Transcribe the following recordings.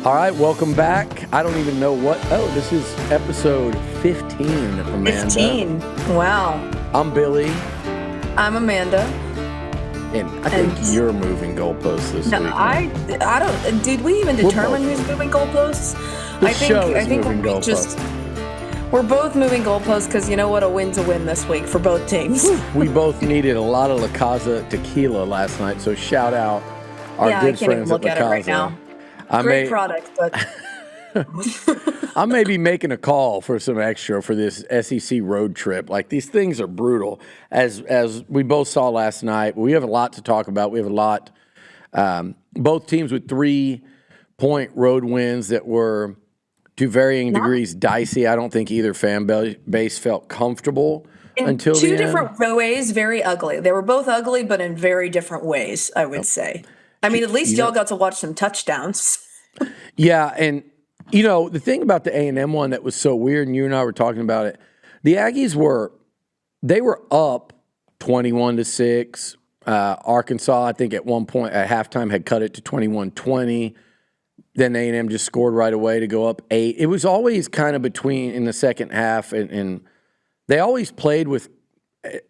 All right, welcome back. I don't even know what. Oh, this is episode 15, Amanda. 15. Wow. I'm Billy. I'm Amanda. And I think you're moving goalposts this week. No, I don't. Did we even determine who's moving goalposts? I think moving goalposts. We're both moving goalposts because you know what? A win's a win this week for both teams. We both needed a lot of La Casa tequila last night, so shout out our good friends at La Casa. I can't even look at it right now. Great product, but I may be making a call for some extra for this SEC road trip. Like, these things are brutal, as we both saw last night. We have a lot to talk about. We have a lot. Both teams with 3-point road wins that were, to varying degrees, dicey. I don't think either fan base felt comfortable until the end. Two different ways, very ugly. They were both ugly, but in very different ways, I would say. I mean, at least y'all got to watch some touchdowns. Yeah, and, you know, the thing about the A&M one that was so weird, and you and I were talking about it, the Aggies were up 21-6. Arkansas, I think, at one point at halftime had cut it to 21-20. Then A&M just scored right away to go up 8. It was always kind of between in the second half, and they always played with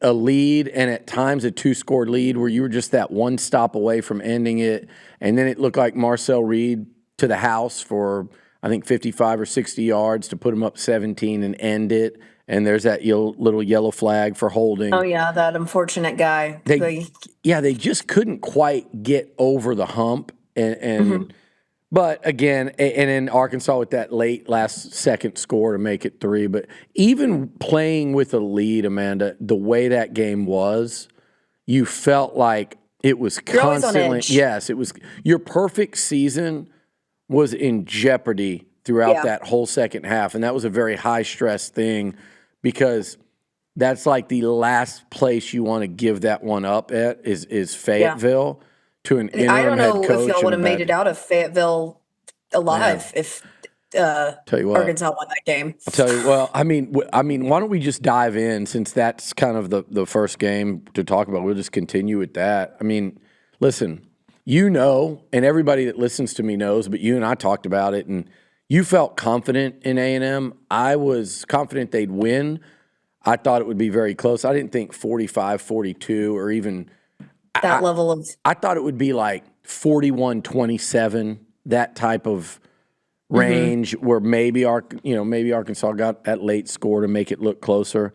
a lead and at times a 2-score lead where you were just that one stop away from ending it. And then it looked like Marcel Reed to the house for, I think, 55 or 60 yards to put him up 17 and end it. And there's that little yellow flag for holding. Oh, yeah, that unfortunate guy. They just couldn't quite get over the hump. But again, and in Arkansas with that late last second score to make it 3. But even playing with a lead, Amanda, the way that game was, you felt like it was constantly. Yes, it was. Your perfect season was in jeopardy throughout that whole second half, and that was a very high stress thing because that's like the last place you want to give that one up at is Fayetteville. Yeah. To an interim I don't know head coach if y'all would have made it out of Fayetteville alive if Arkansas won that game. I'll tell you. Well, I mean, why don't we just dive in since that's kind of the first game to talk about? We'll just continue with that. I mean, listen, you know, and everybody that listens to me knows, but you and I talked about it, and you felt confident in A&M. I was confident they'd win. I thought it would be very close. I didn't think 45-42 or even – that level of – I thought it would be like 41-27, that type of range where maybe Arkansas got that late score to make it look closer.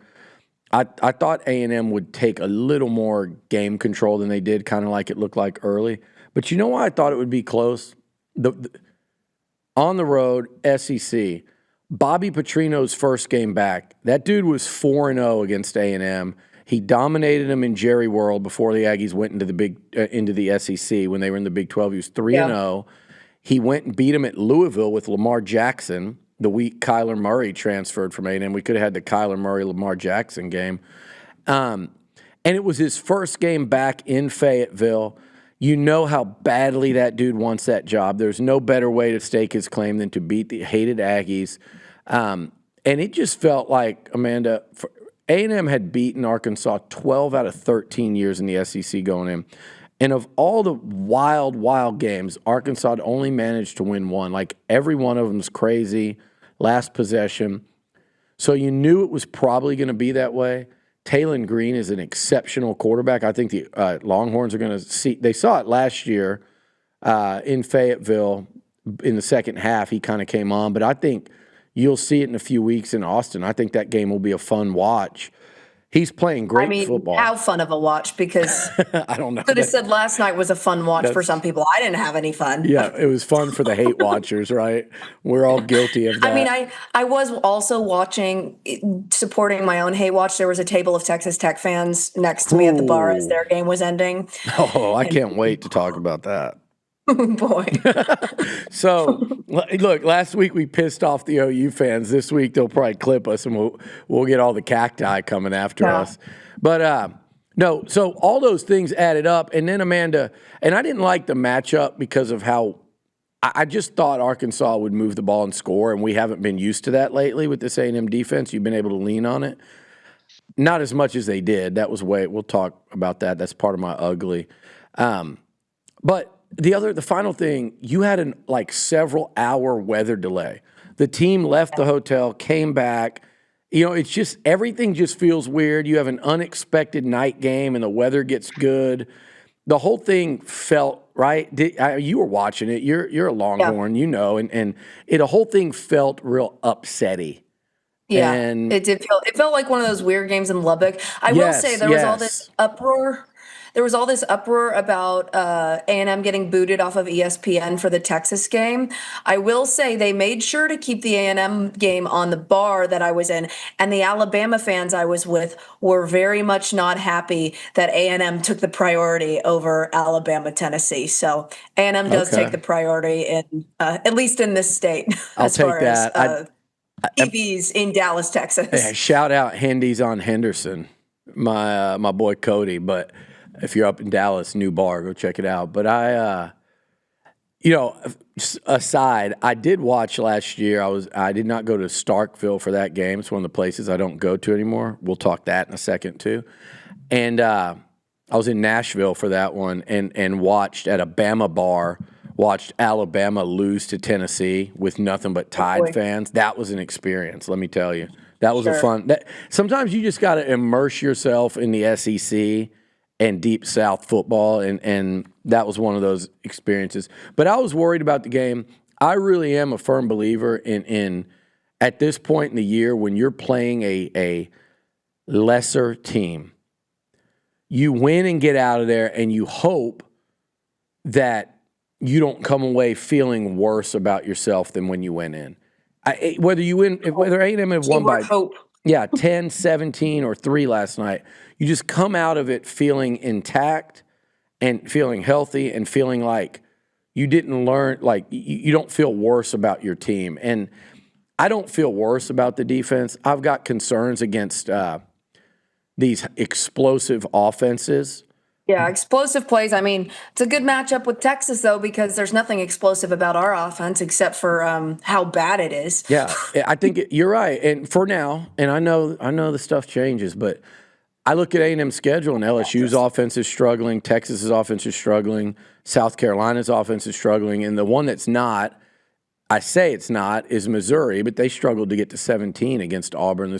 I thought A&M would take a little more game control than they did, kind of like it looked like early. But you know why I thought it would be close? On the road, SEC, Bobby Petrino's first game back, that dude was 4-0 against A&M. He dominated them in Jerry World before the Aggies went into the SEC when they were in the Big 12. He was 3-0. He went and beat him at Louisville with Lamar Jackson the week Kyler Murray transferred from A&M. We could have had the Kyler Murray-Lamar Jackson game. And it was his first game back in Fayetteville. You know how badly that dude wants that job. There's no better way to stake his claim than to beat the hated Aggies. And it just felt like, Amanda, A&M had beaten Arkansas 12 out of 13 years in the SEC going in. And of all the wild, wild games, Arkansas had only managed to win one. Like, every one of them's crazy, last possession. So you knew it was probably going to be that way. Taylon Green is an exceptional quarterback. I think the Longhorns are going to see – they saw it last year in Fayetteville in the second half. He kind of came on. But I think – you'll see it in a few weeks in Austin. I think that game will be a fun watch. He's playing great football. How fun of a watch? Because I don't know. Could have said last night was a fun watch for some people. I didn't have any fun. Yeah, it was fun for the hate watchers, right? We're all guilty of that. I mean, I was also watching, supporting my own hate watch. There was a table of Texas Tech fans next to me at the bar as their game was ending. Oh, I can't wait to talk about that. Boy. So, look, last week we pissed off the OU fans. This week they'll probably clip us and we'll get all the cacti coming after us. But, no, so all those things added up. And then, Amanda, and I didn't like the matchup because of how I just thought Arkansas would move the ball and score, and we haven't been used to that lately with this A&M defense. You've been able to lean on it. Not as much as they did. That was we'll talk about that. That's part of my ugly. But the final thing, you had an several hour weather delay. The team left the hotel, came back. It's just everything just feels weird. You have an unexpected night game, and the weather gets good. The whole thing felt right. You were watching it. You're a Longhorn, and the whole thing felt real upsetty. Yeah, And it did feel. It felt like one of those weird games in Lubbock. I will say there was all this uproar. There was all this uproar about A&M getting booted off of ESPN for the Texas game. I will say they made sure to keep the A&M game on the bar that I was in, and the Alabama fans I was with were very much not happy that A&M took the priority over Alabama, Tennessee. So A&M does take the priority in at least in this state I'll take that. as TVs in Dallas, Texas. Yeah, shout out Hendy's on Henderson, my boy Cody. But if you're up in Dallas, new bar, go check it out. But aside, I did watch last year. I did not go to Starkville for that game. It's one of the places I don't go to anymore. We'll talk that in a second too. And I was in Nashville for that one and watched at a Bama bar. Watched Alabama lose to Tennessee with nothing but Tide fans. That was an experience, let me tell you. That was a fun. Sometimes you just got to immerse yourself in the SEC and Deep South football, and that was one of those experiences. But I was worried about the game. I really am a firm believer in at this point in the year when you're playing a lesser team, you win and get out of there, and you hope that you don't come away feeling worse about yourself than when you went in. Whether A&M have won by 10, 17, or 3 last night, you just come out of it feeling intact and feeling healthy and feeling like you didn't learn, like you don't feel worse about your team. And I don't feel worse about the defense. I've got concerns against these explosive offenses. Yeah, explosive plays. I mean, it's a good matchup with Texas, though, because there's nothing explosive about our offense except for how bad it is. Yeah, I think you're right. And for now, and I know the stuff changes, but I look at A&M's schedule, and LSU's offense is struggling, Texas's offense is struggling, South Carolina's offense is struggling, and the one that's not, I say it's not, is Missouri, but they struggled to get to 17 against Auburn.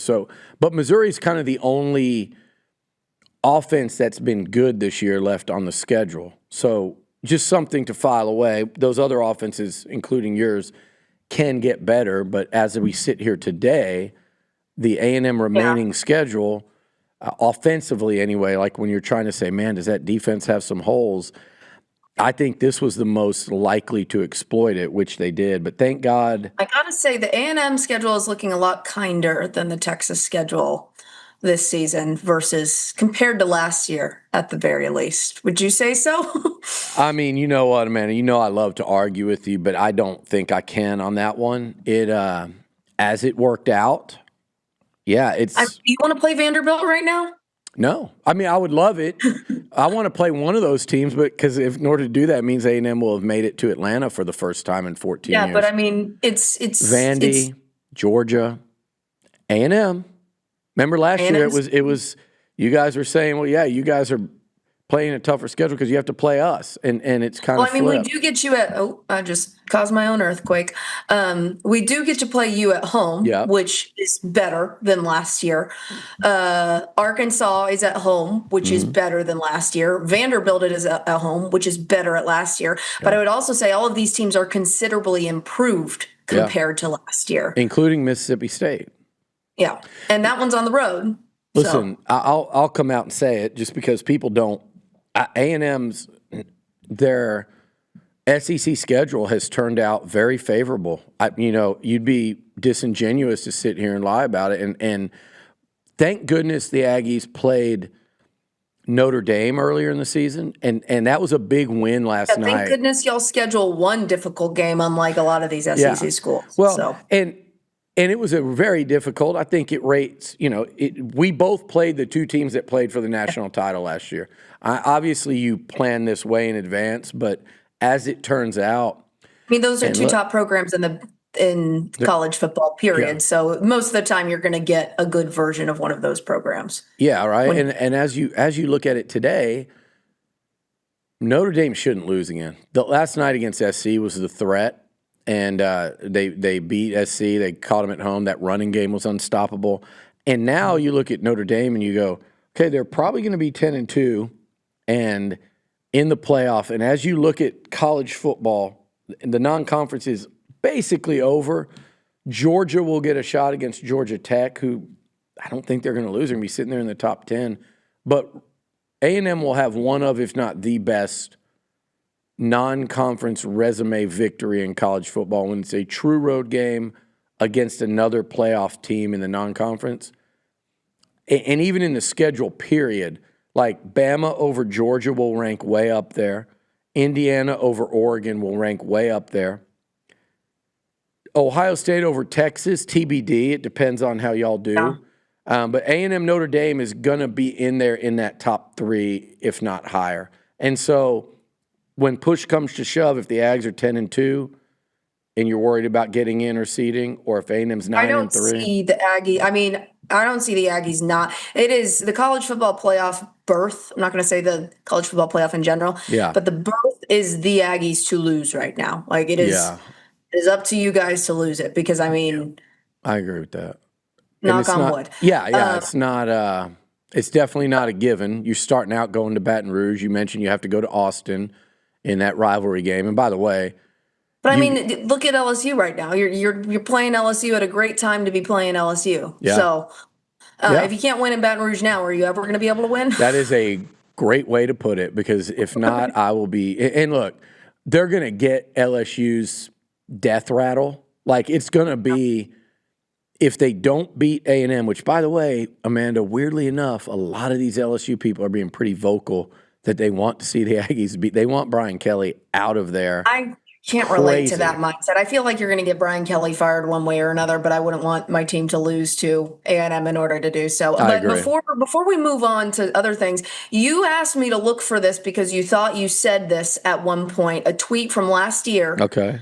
But Missouri's kind of the only offense that's been good this year left on the schedule. So just something to file away. Those other offenses, including yours, can get better. But as we sit here today, the A&M remaining schedule, offensively anyway, like when you're trying to say, man, does that defense have some holes? I think this was the most likely to exploit it, which they did. But thank God. I got to say, the A&M schedule is looking a lot kinder than the Texas schedule this season versus compared to last year, at the very least. Would you say so? I mean, you know what, Amanda? You know I love to argue with you, but I don't think I can on that one. As it worked out, it's. You want to play Vanderbilt right now? No, I mean I would love it. I want to play one of those teams, but because in order to do that, it means A&M will have made it to Atlanta for the first time in 14 years. Yeah, but I mean it's Vandy, Georgia, A&M. Remember last year it was you guys were saying, well, yeah, you guys are playing a tougher schedule because you have to play us, and it's kind of. Well, I mean, we do get you at. Oh, I just caused my own earthquake. We do get to play you at home, which is better than last year. Arkansas is at home, which is better than last year. Vanderbilt is at home, which is better at last year. But I would also say all of these teams are considerably improved compared to last year, including Mississippi State. Yeah, and that one's on the road. Listen, I'll come out and say it just because people don't. A&M's their SEC schedule has turned out very favorable. You'd be disingenuous to sit here and lie about it. And thank goodness the Aggies played Notre Dame earlier in the season, and that was a big win last night. Thank goodness y'all schedule one difficult game, unlike a lot of these SEC schools. Well, and it was a very difficult. I think it rates. We both played the two teams that played for the national title last year. Obviously, you plan this way in advance, but as it turns out, I mean, those are two top programs in college football. Period. Yeah. So most of the time, you're going to get a good version of one of those programs. Yeah, right. And as you look at it today, Notre Dame shouldn't lose again. The last night against SC was the threat, and they beat SC. They caught them at home. That running game was unstoppable. And now you look at Notre Dame and you go, okay, they're probably going to be 10-2 and in the playoff. And as you look at college football, the non-conference is basically over. Georgia will get a shot against Georgia Tech, who I don't think they're going to lose. They're going to be sitting there in the top 10. But A&M will have one of, if not the best, non-conference resume victory in college football when it's a true road game against another playoff team in the non-conference. And even in the schedule period, like Bama over Georgia will rank way up there. Indiana over Oregon will rank way up there. Ohio State over Texas, TBD. It depends on how y'all do. Yeah. But A&M Notre Dame is going to be in there in that top 3, if not higher. And so when push comes to shove, if the Ags are 10-2 and you're worried about getting in or seeding, or if A&M's 9-3. I don't see the Aggie. I mean, I don't see the Aggies not. It is the college football playoff berth. I'm not going to say the college football playoff in general. Yeah. But the berth is the Aggies to lose right now. Like it is. Yeah. It is up to you guys to lose it because I mean. Yeah. I agree with that. Knock on wood. Yeah. It's not. It's definitely not a given. You're starting out going to Baton Rouge. You mentioned you have to go to Austin in that rivalry game. And by the way. But I mean, look at LSU right now. You're playing LSU at a great time to be playing LSU. Yeah. So if you can't win in Baton Rouge now, are you ever going to be able to win? That is a great way to put it because if not, I will be. And look, they're going to get LSU's death rattle. Like it's going to be if they don't beat A&M, which by the way, Amanda, weirdly enough, a lot of these LSU people are being pretty vocal that they want to see the Aggies beat. They want Brian Kelly out of there. I can't relate to that mindset. I feel like you're going to get Brian Kelly fired one way or another, but I wouldn't want my team to lose to A&M in order to do so. I But agree. before we move on to other things, you asked me to look for this because you thought you said this at one point, a tweet from last year. Okay.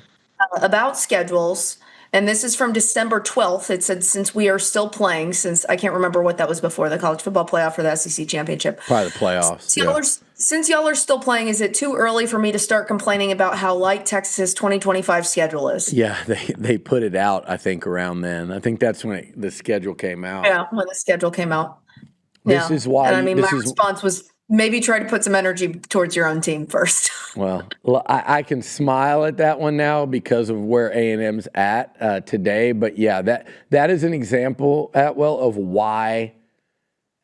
About schedules. And this is from December 12th. It said, since we are still playing, since I can't remember what that was before, the college football playoff or the SEC championship. Probably the playoffs. Since y'all are still playing, is it too early for me to start complaining about how light Texas's 2025 schedule is? Yeah, they put it out, I think, around then. I think that's when the schedule came out. Yeah, when the schedule came out. This is why. And I mean, my response was maybe try to put some energy towards your own team first. Well, I can smile at that one now because of where A&M's at today. But yeah, that is an example, Atwell, of why,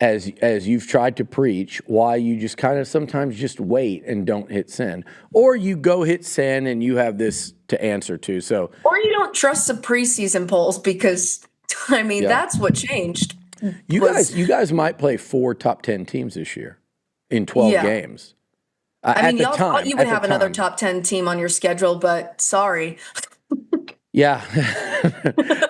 as you've tried to preach, why you just kind of sometimes just wait and don't hit send. Or you go hit send and you have this to answer to. So, or you don't trust the preseason polls because, I mean, that's what changed. You guys might play 4 top 10 teams this year in 12 games. I mean, y'all thought you would have another top 10 team on your schedule, but sorry. Yeah.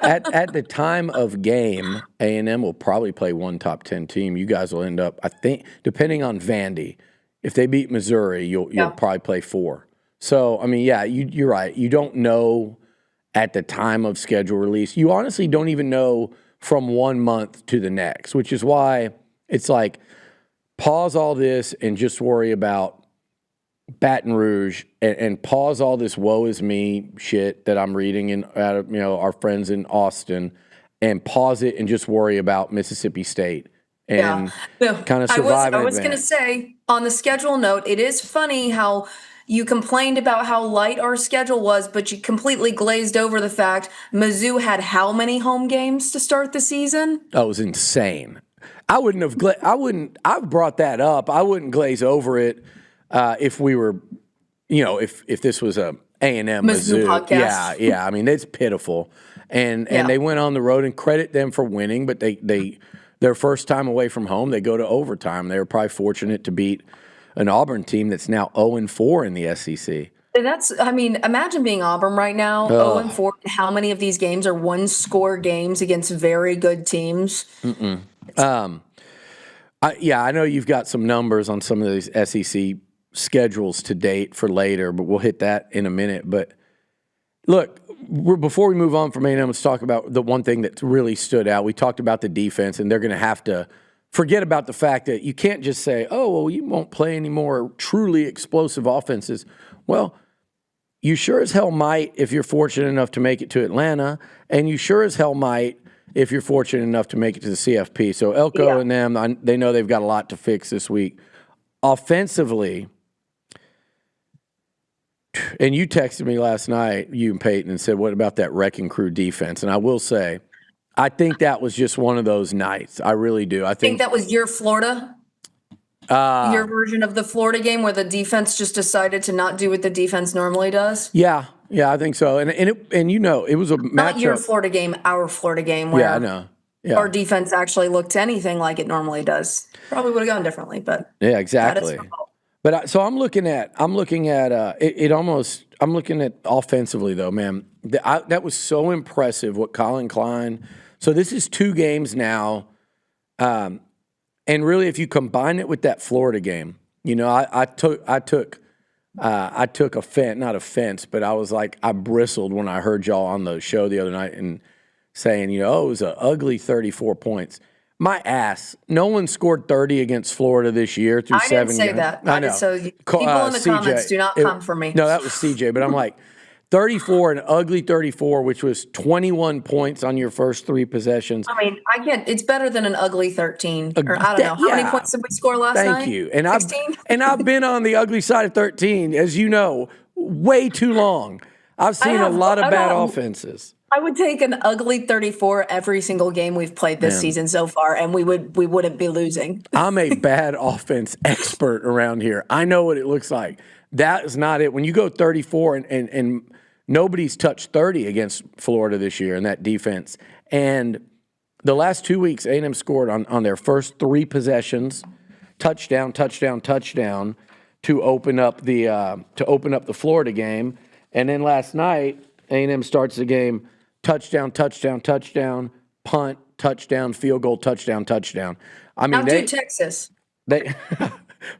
at the time of game, A&M will probably play 1 top 10 team. You guys will end up, I think, depending on Vandy, if they beat Missouri, you'll probably play 4. So, I mean, yeah, you're right. You don't know at the time of schedule release. You honestly don't even know from 1 month to the next, which is why it's like pause all this and just worry about Baton Rouge and pause all this woe is me shit that I'm reading out of our friends in Austin and pause it and just worry about Mississippi State and kind of survive. I was going to say on the schedule note, it is funny how you complained about how light our schedule was, but you completely glazed over the fact Mizzou had how many home games to start the season? That was insane. I've brought that up. I wouldn't glaze over it. If we were, if this was a A&M Mizzou podcast. Yeah. I mean, it's pitiful, and they went on the road and credit them for winning. But their first time away from home, they go to overtime. They were probably fortunate to beat an Auburn team that's now 0-4 in the SEC. Imagine being Auburn right now, 0-4. How many of these games are 1-score games against very good teams? I know you've got some numbers on some of these SEC schedules to date for later, but we'll hit that in a minute. But look, before we move on from A&M, let's talk about the one thing that really stood out. We talked about the defense, and they're going to have to forget about the fact that you can't just say, oh, well, you won't play any more truly explosive offenses. Well, you sure as hell might if you're fortunate enough to make it to Atlanta, and you sure as hell might if you're fortunate enough to make it to the CFP. So Elko and them, they know they've got a lot to fix this week. Offensively, and you texted me last night, you and Peyton, and said, what about that wrecking crew defense? And I will say, I think that was just one of those nights. I really do. I think that was your Florida? Your version of the Florida game where the defense just decided to not do what the defense normally does? Yeah, I think so. And it was a matchup. Not your Florida game, our Florida game where I know. Yeah. Our defense actually looked anything like it normally does. Probably would have gone differently, but yeah, exactly. But so I'm looking at offensively though, man. That was so impressive what Colin Klein. So this is 2 games now, and really, if you combine it with that Florida game, I took not offense, but I was like, I bristled when I heard y'all on the show the other night and saying, it was an ugly 34 points. My ass. No one scored 30 against Florida this year through 7 games. I didn't say that. I know. So people in the comments do not come for me. No, that was CJ. But I'm like, 34, an ugly 34, which was 21 points on your first 3 possessions. I mean, it's better than an ugly 13. Or I don't know. How many points did we score last night? Thank you. And 16? I've been on the ugly side of 13, as you know, way too long. I've seen a lot of bad offenses. I would take an ugly 34 every single game we've played this season so far, and we wouldn't be losing. I'm a bad offense expert around here. I know what it looks like. That is not it. When you go 34 and nobody's touched 30 against Florida this year in that defense. And the last 2 weeks, A&M scored on their first 3 possessions, touchdown to open up the Florida game. And then last night, A&M starts the game. Touchdown, punt, touchdown, field goal, touchdown. I mean, Texas. They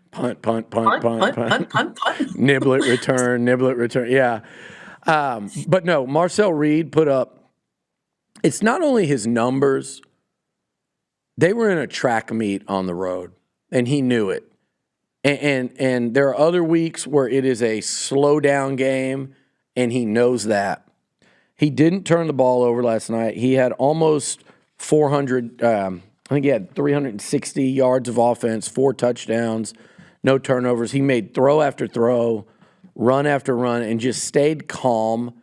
punt. Niblet return. Yeah. But no, Marcel Reed put up, it's not only his numbers, they were in a track meet on the road, and he knew it. And there are other weeks where it is a slow down game, and he knows that. He didn't turn the ball over last night. He had almost 400, I think he had 360 yards of offense, 4 touchdowns, no turnovers. He made throw after throw, run after run, and just stayed calm.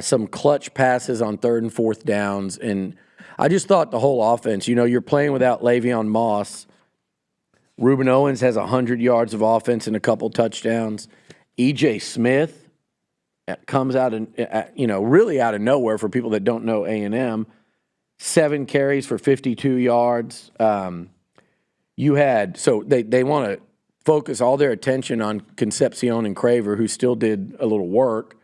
Some clutch passes on 3rd and 4th downs. And I just thought the whole offense, you're playing without Le'Veon Moss. Reuben Owens has 100 yards of offense and a couple touchdowns. E.J. Smith comes out and really out of nowhere for people that don't know A&M. 7 carries for 52 yards. They want to focus all their attention on Concepcion and Craver, who still did a little work.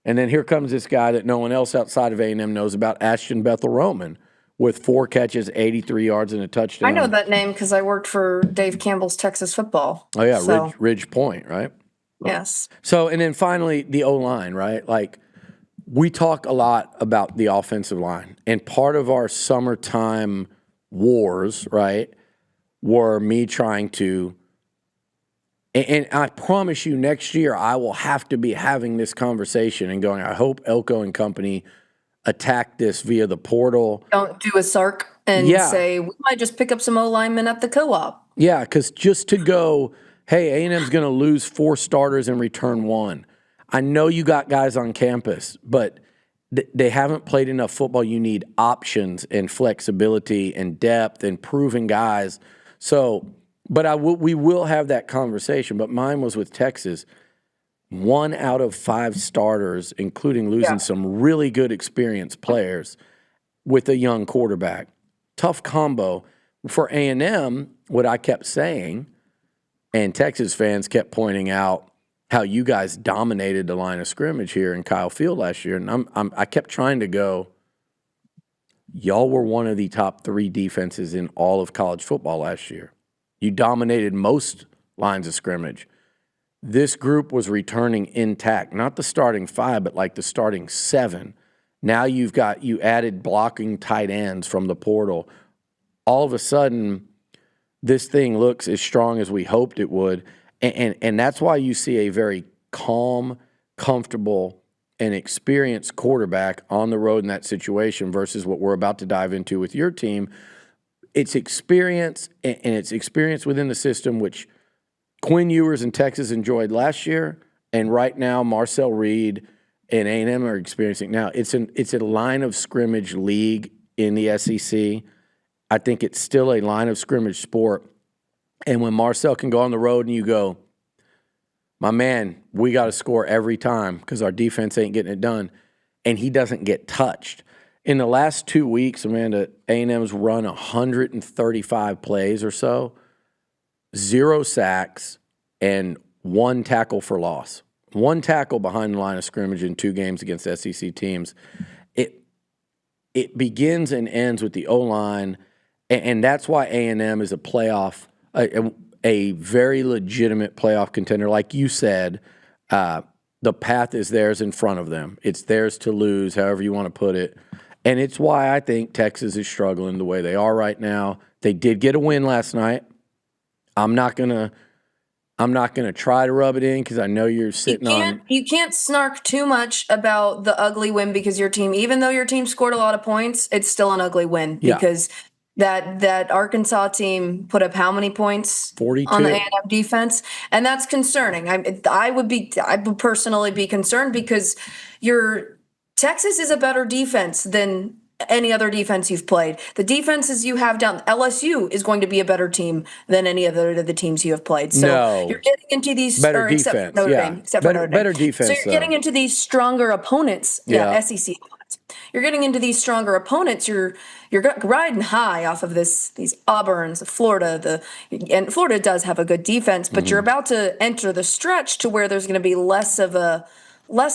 And then here comes this guy that no one else outside of A&M knows about, Ashton Bethel-Roman, with 4 catches, 83 yards, and a touchdown. I know that name because I worked for Dave Campbell's Texas football. Oh, yeah, Ridge Point, right? Yes. So, and then finally, the O-line, right? Like, we talk a lot about the offensive line. And part of our summertime wars, right, were me trying to, and I promise you next year I will have to be having this conversation and going, I hope Elko and company attack this via the portal. Don't do a Sark and say, we might just pick up some O-linemen at the co-op. Yeah, because just to go, hey, A&M's going to lose 4 starters and return 1. I know you got guys on campus, but they haven't played enough football. You need options and flexibility and depth and proven guys. So, but we will have that conversation. But mine was with Texas. 1 out of 5 starters, including losing some really good experienced players with a young quarterback. Tough combo. For A&M, what I kept saying, and Texas fans kept pointing out how you guys dominated the line of scrimmage here in Kyle Field last year. And I kept trying to go, y'all were one of the top 3 defenses in all of college football last year. You dominated most lines of scrimmage. This group was returning intact, not the starting 5, but like the starting 7. Now you added blocking tight ends from the portal. All of a sudden, this thing looks as strong as we hoped it would. And that's why you see a very calm, comfortable, and experienced quarterback on the road in that situation versus what we're about to dive into with your team. It's experience, and it's experience within the system, which Quinn Ewers in Texas enjoyed last year, and right now Marcel Reed and A&M are experiencing now. It's a line of scrimmage league in the SEC. I think it's still a line of scrimmage sport. And when Marcel can go on the road and you go, my man, we got to score every time because our defense ain't getting it done, and he doesn't get touched. In the last 2 weeks, Amanda, A&M's run 135 plays or so, 0 sacks, and 1 tackle for loss. 1 tackle behind the line of scrimmage in 2 games against SEC teams. It begins and ends with the O-line, and that's why A&M is a playoff, a very legitimate playoff contender. Like you said, the path is theirs in front of them. It's theirs to lose, however you want to put it. And it's why I think Texas is struggling the way they are right now. They did get a win last night. I'm not gonna try to rub it in because I know you're sitting on. You can't snark too much about the ugly win because your team, even though your team scored a lot of points, it's still an ugly win because that Arkansas team put up how many points 42 on the A&M defense, and that's concerning. I would personally be concerned because your Texas is a better defense than any other defense you've played. The defenses you have down, LSU is going to be a better team than any other of the teams you have played. So you're getting into these better defense, better defense. So you're getting into these stronger opponents, SEC opponents. You're getting into these stronger opponents. You're riding high off of these Auburns, Florida. And Florida does have a good defense, but you're about to enter the stretch to where there's going to be less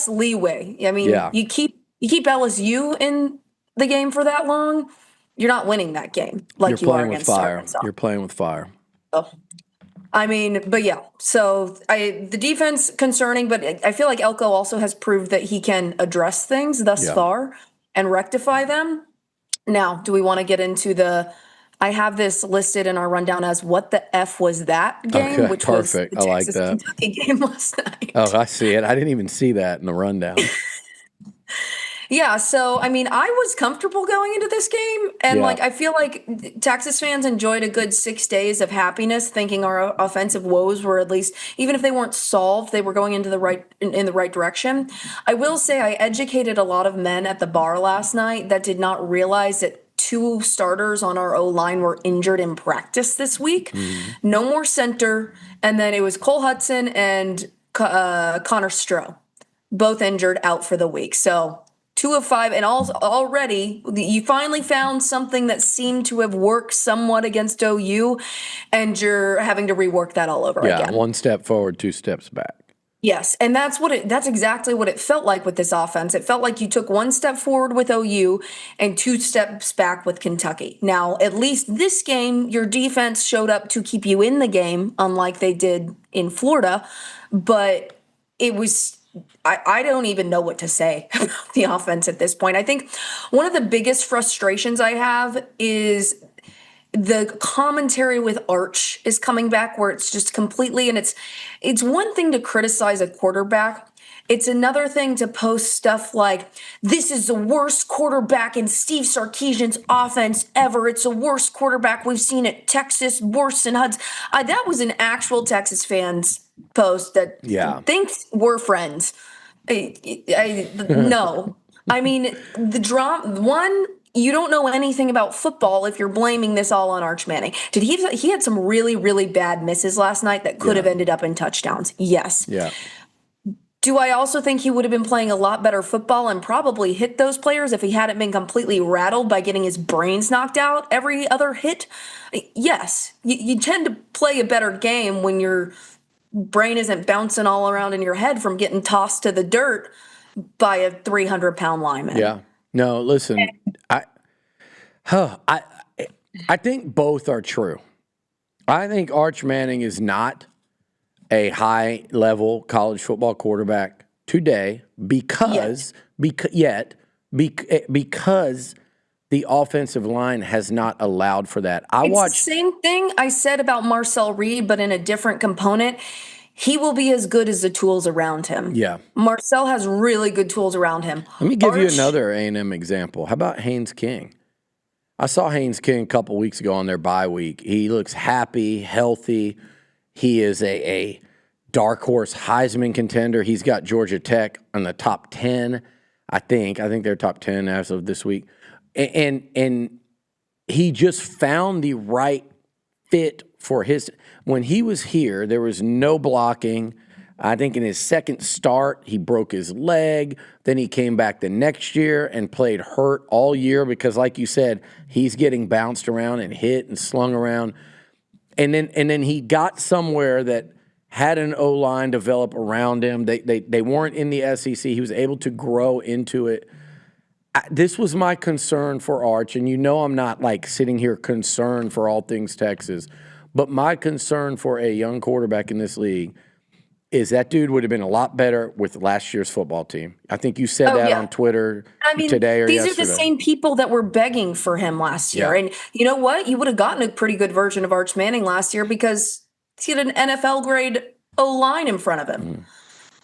leeway. I mean, you keep LSU in the game for that long, you're not winning that game like you are against Arkansas. You're playing with fire. Oh. I mean, but yeah. So the defense concerning, but I feel like Elko also has proved that he can address things thus far and rectify them. Now, do we want to get into I have this listed in our rundown as what the F was that game, which perfect. was the I Texas like that. Kentucky game last night. Oh, I see it. I didn't even see that in the rundown. Yeah, so, I mean, I was comfortable going into this game, and, I feel like Texas fans enjoyed a good 6 days of happiness, thinking our offensive woes were at least, even if they weren't solved, they were going into in the right direction. I will say I educated a lot of men at the bar last night that did not realize that 2 starters on our O-line were injured in practice this week. No more center, and then it was Cole Hudson and Connor Stroh, both injured out for the week. So 2 of 5, and already you finally found something that seemed to have worked somewhat against OU, and you're having to rework that all over again. Yeah, 1 step forward, 2 steps back. Yes, and that's exactly what it felt like with this offense. It felt like you took 1 step forward with OU and 2 steps back with Kentucky. Now, at least this game, your defense showed up to keep you in the game, unlike they did in Florida, but it was I don't even know what to say about the offense at this point. I think one of the biggest frustrations I have is the commentary with Arch is coming back, where it's just completely, and it's one thing to criticize a quarterback. It's another thing to post stuff like, this is the worst quarterback in Steve Sarkisian's offense ever. It's the worst quarterback we've seen at Texas, worse than Hudson. That was an actual Texas fans post that thinks we're friends. No. I mean, the drama, one, you don't know anything about football if you're blaming this all on Arch Manning. He had some really, really bad misses last night that could have ended up in touchdowns. Yes. Yeah. Do I also think he would have been playing a lot better football and probably hit those players if he hadn't been completely rattled by getting his brains knocked out every other hit? Yes. You tend to play a better game when your brain isn't bouncing all around in your head from getting tossed to the dirt by a 300-pound lineman. Yeah. No, listen, I think both are true. I think Arch Manning is not a high-level college football quarterback today because the offensive line has not allowed for that. It's the same thing I said about Marcel Reed, but in a different component. He will be as good as the tools around him. Yeah. Marcel has really good tools around him. Let me give you another A&M example. How about Haynes King? I saw Haynes King a couple weeks ago on their bye week. He looks happy, healthy. He is a dark horse Heisman contender. He's got Georgia Tech on the top 10, I think. I think they're top 10 as of this week. And he just found the right fit for his. When he was here, there was no blocking. I think in his second start, he broke his leg. Then he came back the next year and played hurt all year because, like you said, he's getting bounced around and hit and slung around. And then he got somewhere that had an O-line develop around him. They weren't in the SEC. He was able to grow into it. This was my concern for Arch, and I'm not like sitting here concerned for all things Texas, but my concern for a young quarterback in this league is that dude would have been a lot better with last year's football team. I think you said that on Twitter today or these yesterday. These are the same people that were begging for him last year. Yeah. And you know what? You would have gotten a pretty good version of Arch Manning last year because he had an NFL grade O-line in front of him. Mm.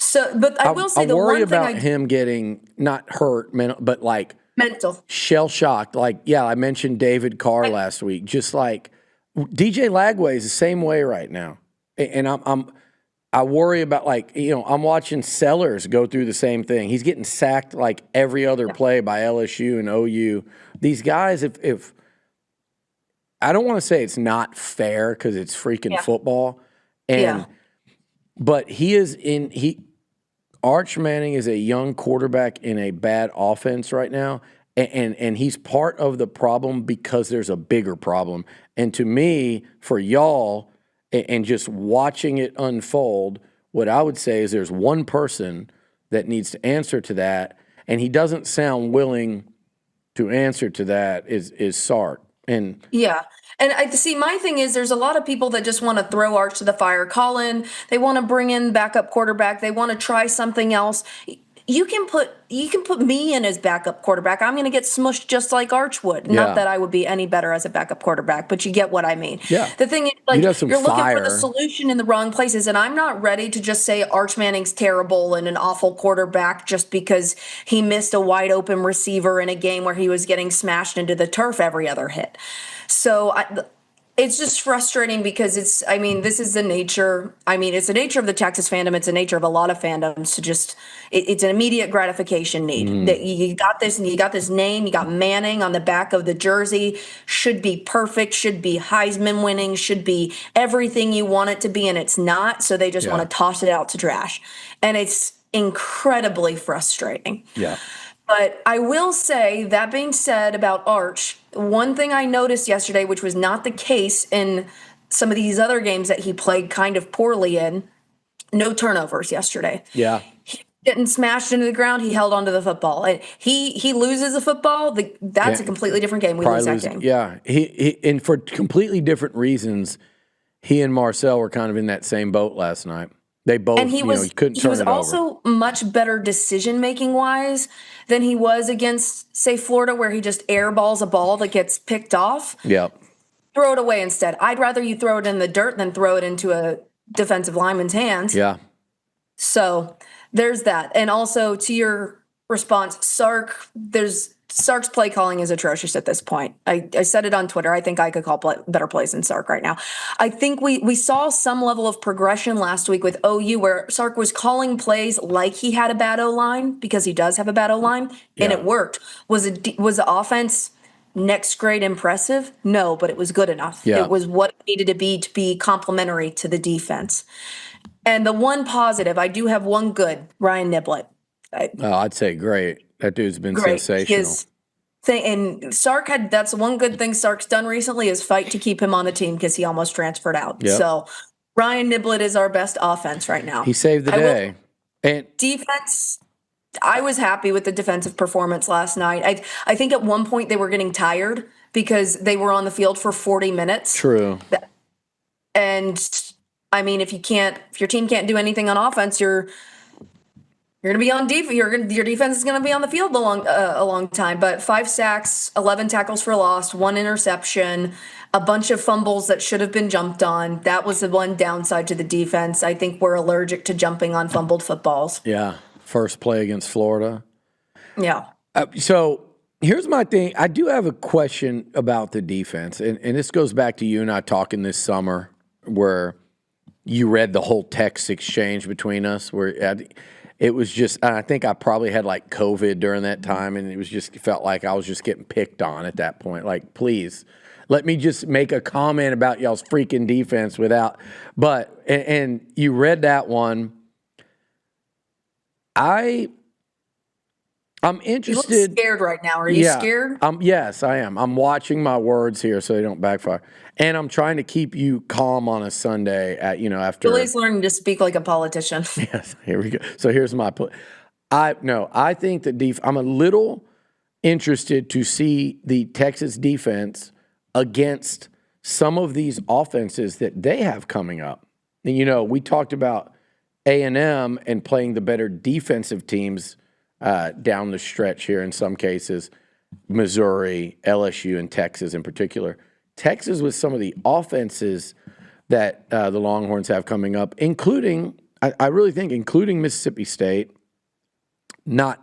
So, but I will say the one thing about him getting not hurt, but like mental shell shocked. Like, I mentioned David Carr last week. Just like DJ Lagway is the same way right now, and I worry about I'm watching Sellers go through the same thing. He's getting sacked like every other play by LSU and OU. These guys, if I don't want to say it's not fair because it's freaking football, but Arch Manning is a young quarterback in a bad offense right now, and he's part of the problem because there's a bigger problem. And to me, for y'all, and just watching it unfold, what I would say is there's one person that needs to answer to that, and he doesn't sound willing to answer to that, is Sark. And And I see, my thing is there's a lot of people that just want to throw Arch to the fire. Colin, they want to bring in backup quarterback. They want to try something else. You can put me in as backup quarterback. I'm going to get smushed just like Arch would. Not that I would be any better as a backup quarterback, but you get what I mean. Yeah. The thing is, you're looking for the solution in the wrong places, and I'm not ready to just say Arch Manning's terrible and an awful quarterback just because he missed a wide open receiver in a game where he was getting smashed into the turf every other hit. So it's just frustrating because this is the nature. It's the nature of the Texas fandom. It's the nature of a lot of fandoms to just, it's an immediate gratification need. That you got this name, you got Manning on the back of the jersey, should be perfect, should be Heisman winning, should be everything you want it to be, and it's not. So they just want to toss it out to trash. And it's incredibly frustrating. Yeah. But I will say, that being said about Arch, one thing I noticed yesterday, which was not the case in some of these other games that he played kind of poorly in, no turnovers yesterday. Yeah. He getting smashed into the ground, he held onto the football. And he loses a football, that's a completely different game. We lose that game. Yeah. And for completely different reasons, he and Marcel were kind of in that same boat last night. They both, and he was also much better decision-making wise than he was against, say, Florida, where he just airballs a ball that gets picked off. Yeah. Throw it away instead. I'd rather you throw it in the dirt than throw it into a defensive lineman's hands. Yeah. So there's that. And also to your response, Sark's play calling is atrocious at this point. I said it on Twitter. I think I could call better plays than Sark right now. I think we saw some level of progression last week with OU where Sark was calling plays like he had a bad O-line, because he does have a bad O-line, and it worked. Was the offense next grade impressive? No, but it was good enough. Yeah. It was what it needed to be complementary to the defense. And the one positive, I do have one good, Ryan Niblett. I'd say great. That dude's been sensational. And Sark that's one good thing Sark's done recently is fight to keep him on the team because he almost transferred out. Yep. So Ryan Niblett is our best offense right now. He saved the day. And defense, I was happy with the defensive performance last night. I think at one point they were getting tired because they were on the field for 40 minutes. True. And if your team can't do anything on offense, You're going to be on defense. Your defense is going to be on the field a long time. But 5 sacks, 11 tackles for loss, 1 interception, a bunch of fumbles that should have been jumped on. That was the one downside to the defense. I think we're allergic to jumping on fumbled footballs. Yeah, first play against Florida. Yeah. So here's my thing. I do have a question about the defense, and this goes back to you and I talking this summer, where you read the whole text exchange between us, where it was just, I think I probably had like COVID during that time, and it felt like I was just getting picked on at that point. Like, please, let me just make a comment about y'all's freaking defense without, and you read that one. I'm interested. You look scared right now. Are you scared? Yes, I am. I'm watching my words here so they don't backfire. And I'm trying to keep you calm on a Sunday after. Billy's learning to speak like a politician. Yes, here we go. So here's my point. I think that I'm a little interested to see the Texas defense against some of these offenses that they have coming up. And, we talked about A&M and playing the better defensive teams down the stretch here in some cases, Missouri, LSU, and Texas in particular. Texas with some of the offenses that the Longhorns have coming up, including Mississippi State. Not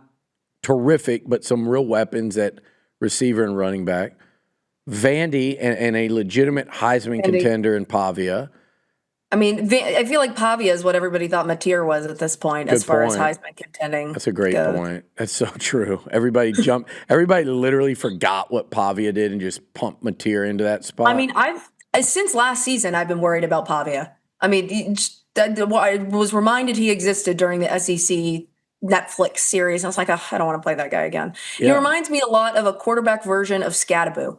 terrific, but some real weapons at receiver and running back. Vandy and a legitimate Heisman contender in Pavia. I mean, I feel like Pavia is what everybody thought Mateer was at this point, as far as Heisman contending. That's a great point. That's so true. Everybody literally forgot what Pavia did and just pumped Mateer into that spot. I mean, since last season, I've been worried about Pavia. I mean, I was reminded he existed during the SEC Netflix series. I was like, oh, I don't want to play that guy again. Yeah. He reminds me a lot of a quarterback version of Scattaboo.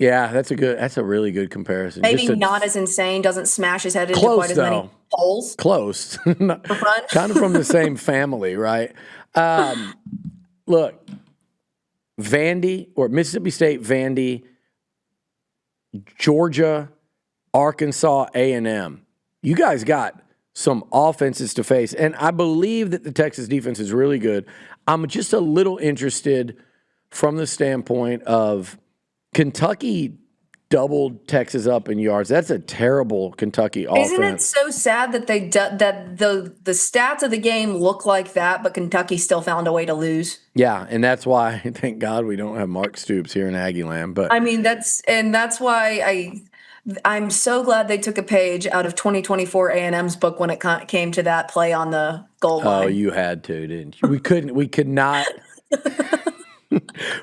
Yeah, that's a really good comparison. Maybe not as insane, doesn't smash his head into quite as many holes. Close. Kind of from the same family, right? Look, Vandy or Mississippi State, Vandy, Georgia, Arkansas, A&M. You guys got some offenses to face, and I believe that the Texas defense is really good. I'm just a little interested from the standpoint of Kentucky doubled Texas up in yards. That's a terrible Kentucky offense. Isn't it so sad that the stats of the game look like that, but Kentucky still found a way to lose? Yeah, and that's why, thank God, we don't have Mark Stoops here in Aggieland. But I mean, that's why I'm so glad they took a page out of 2024 A&M's book when it came to that play on the goal line. Oh, you had to, didn't you? We could not.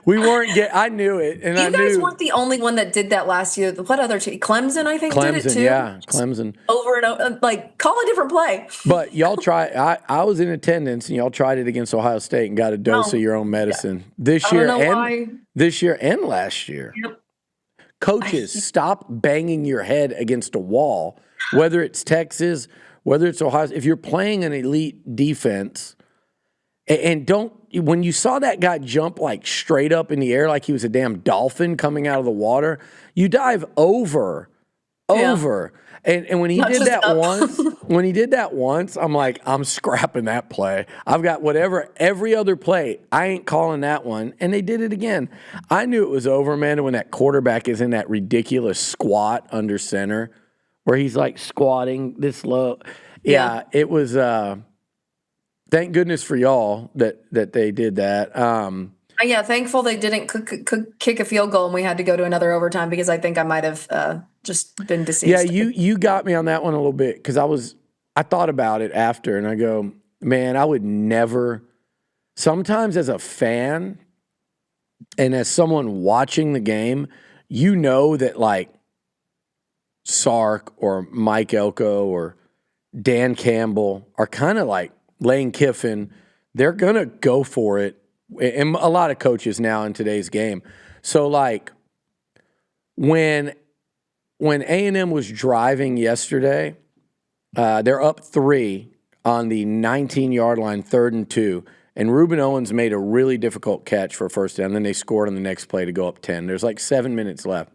We weren't I knew it, and you guys weren't the only one that did that last year. What other team? Clemson, I think, did it too. Yeah, Clemson. Over and over, like, call a different play. But y'all try. I was in attendance, and y'all tried it against Ohio State and got a dose of your own medicine this year and last year. Yep. Coaches, stop banging your head against a wall. Whether it's Texas, whether it's Ohio, if you're playing an elite defense, and don't. When you saw that guy jump like straight up in the air like he was a damn dolphin coming out of the water, you dive over. And when he did that once, I'm like, I'm scrapping that play. I've got every other play. I ain't calling that one. And they did it again. I knew it was over, man, when that quarterback is in that ridiculous squat under center where he's like squatting this low. Yeah. It was thank goodness for y'all that they did that. Yeah, thankful they didn't kick a field goal and we had to go to another overtime because I think I might have just been deceased. Yeah, you got me on that one a little bit because I thought about it after and I go, man, I would never. Sometimes as a fan and as someone watching the game, you know that like Sark or Mike Elko or Dan Campbell are kind of like Lane Kiffin, they're going to go for it. And a lot of coaches now in today's game. So, like, when A&M was driving yesterday, they're up 3 on the 19-yard line, 3rd and 2. And Reuben Owens made a really difficult catch for a first down. Then they scored on the next play to go up 10. There's like 7 minutes left.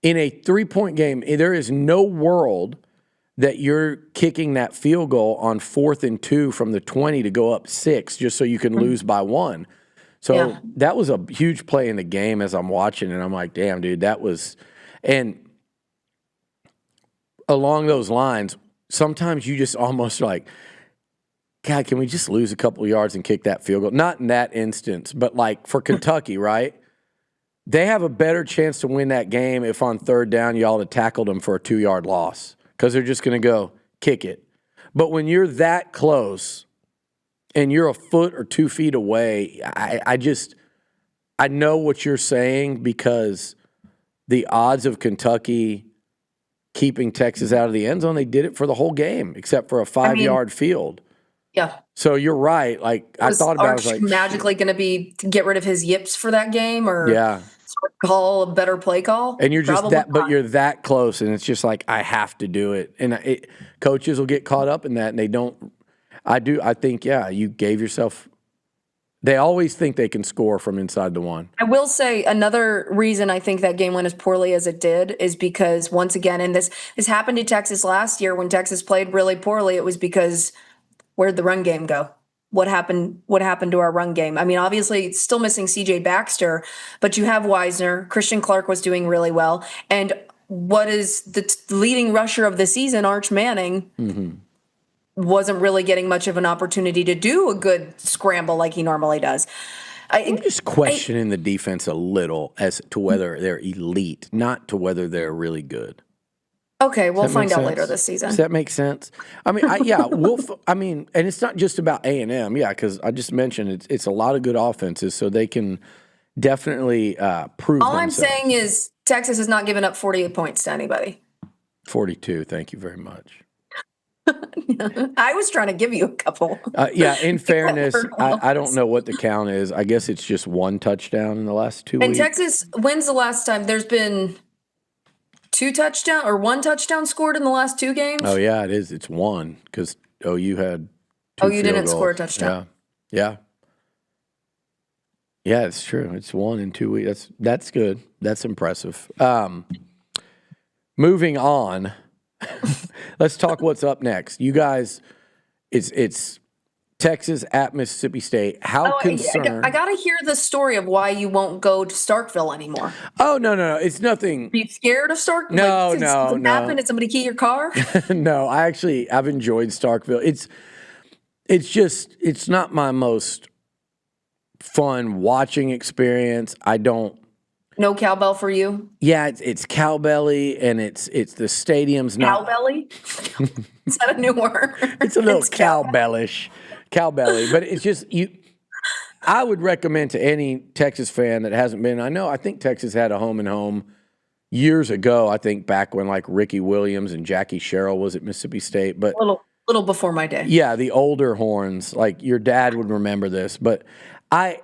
In a 3-point game, there is no world that you're kicking that field goal on 4th and 2 from the 20 to go up 6 just so you can lose by 1. So that was a huge play in the game as I'm watching, and I'm like, damn, dude, that was – and along those lines, sometimes you just almost like, God, can we just lose a couple of yards and kick that field goal? Not in that instance, but like for Kentucky, right? They have a better chance to win that game if on 3rd down y'all had tackled them for a 2-yard loss because they're just going to go kick it. But when you're that close and you're a foot or 2 feet away, I know what you're saying because the odds of Kentucky keeping Texas out of the end zone, they did it for the whole game except for a 5-yard field. Yeah. So you're right. Like I thought about it, I was like, magically going to be to get rid of his yips for that game or call a better play call? And you're just but you're that close, and it's just like I have to do it. And coaches will get caught up in that, and they don't. I think you gave yourself. They always think they can score from inside the 1. I will say another reason I think that game went as poorly as it did is because once again, and this happened to Texas last year when Texas played really poorly. It was because where'd the run game go? What happened to our run game? I mean, obviously, it's still missing CJ Baxter, but you have Wisner. Christian Clark was doing really well. And what is the leading rusher of the season, Arch Manning, wasn't really getting much of an opportunity to do a good scramble like he normally does. I'm just questioning the defense a little as to whether they're elite, not to whether they're really good. Okay, we'll find out later this season. Does that make sense? I mean, and it's not just about A&M, because I just mentioned it's a lot of good offenses, so they can definitely prove All themselves. I'm saying is Texas has not given up 48 points to anybody. 42, thank you very much. I was trying to give you a couple. In fairness, I don't know what the count is. I guess it's just 1 touchdown in the last 2 weeks. And Texas, when's the last time there's been 2 touchdowns or 1 touchdown scored in the last 2 games? Oh, yeah, it is. It's 1 because OU had 2 OU didn't field score a goals. touchdown. Yeah, it's true. It's 1 in 2 weeks. That's good. That's impressive. Moving on. Let's talk what's up next. You guys, it's Texas at Mississippi State. How concerned? I got to hear the story of why you won't go to Starkville anymore. Oh, no. It's nothing. Are you scared of Starkville? No. Happened? Did somebody key your car? No, I've enjoyed Starkville. It's not my most fun watching experience. No cowbell for you? Yeah, it's cowbelly, and it's the stadium's not cowbelly. Is that a new word? It's a little cowbellish, cowbelly, but it's just you. I would recommend to any Texas fan that hasn't been. I think Texas had a home and home years ago. I think back when like Ricky Williams and Jackie Sherrill was at Mississippi State, but little before my day. Yeah, the older horns, like your dad would remember this, but I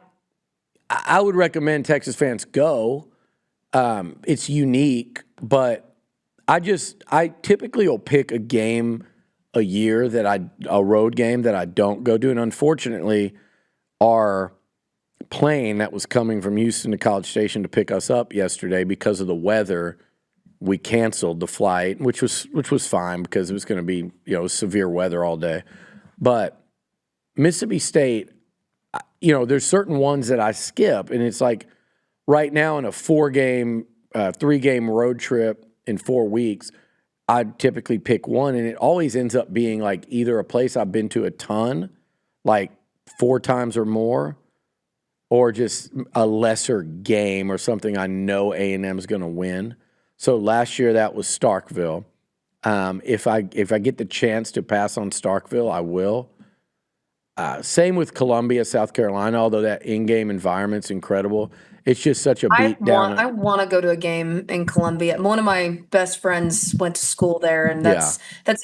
would recommend Texas fans go. It's unique, but I typically will pick a game a year a road game that I don't go to. And unfortunately, our plane that was coming from Houston to College Station to pick us up yesterday, because of the weather, we canceled the flight, which was fine because it was going to be severe weather all day. But Mississippi State, there's certain ones that I skip, and it's like right now in a 3-game road trip in 4 weeks, I'd typically pick one, and it always ends up being like either a place I've been to a ton, like 4 times or more, or just a lesser game or something I know A&M is going to win. So last year that was Starkville. If I get the chance to pass on Starkville, I will. Same with Columbia, South Carolina, although that in-game environment's incredible. It's just such a beat down. I want to go to a game in Columbia. One of my best friends went to school there, and that's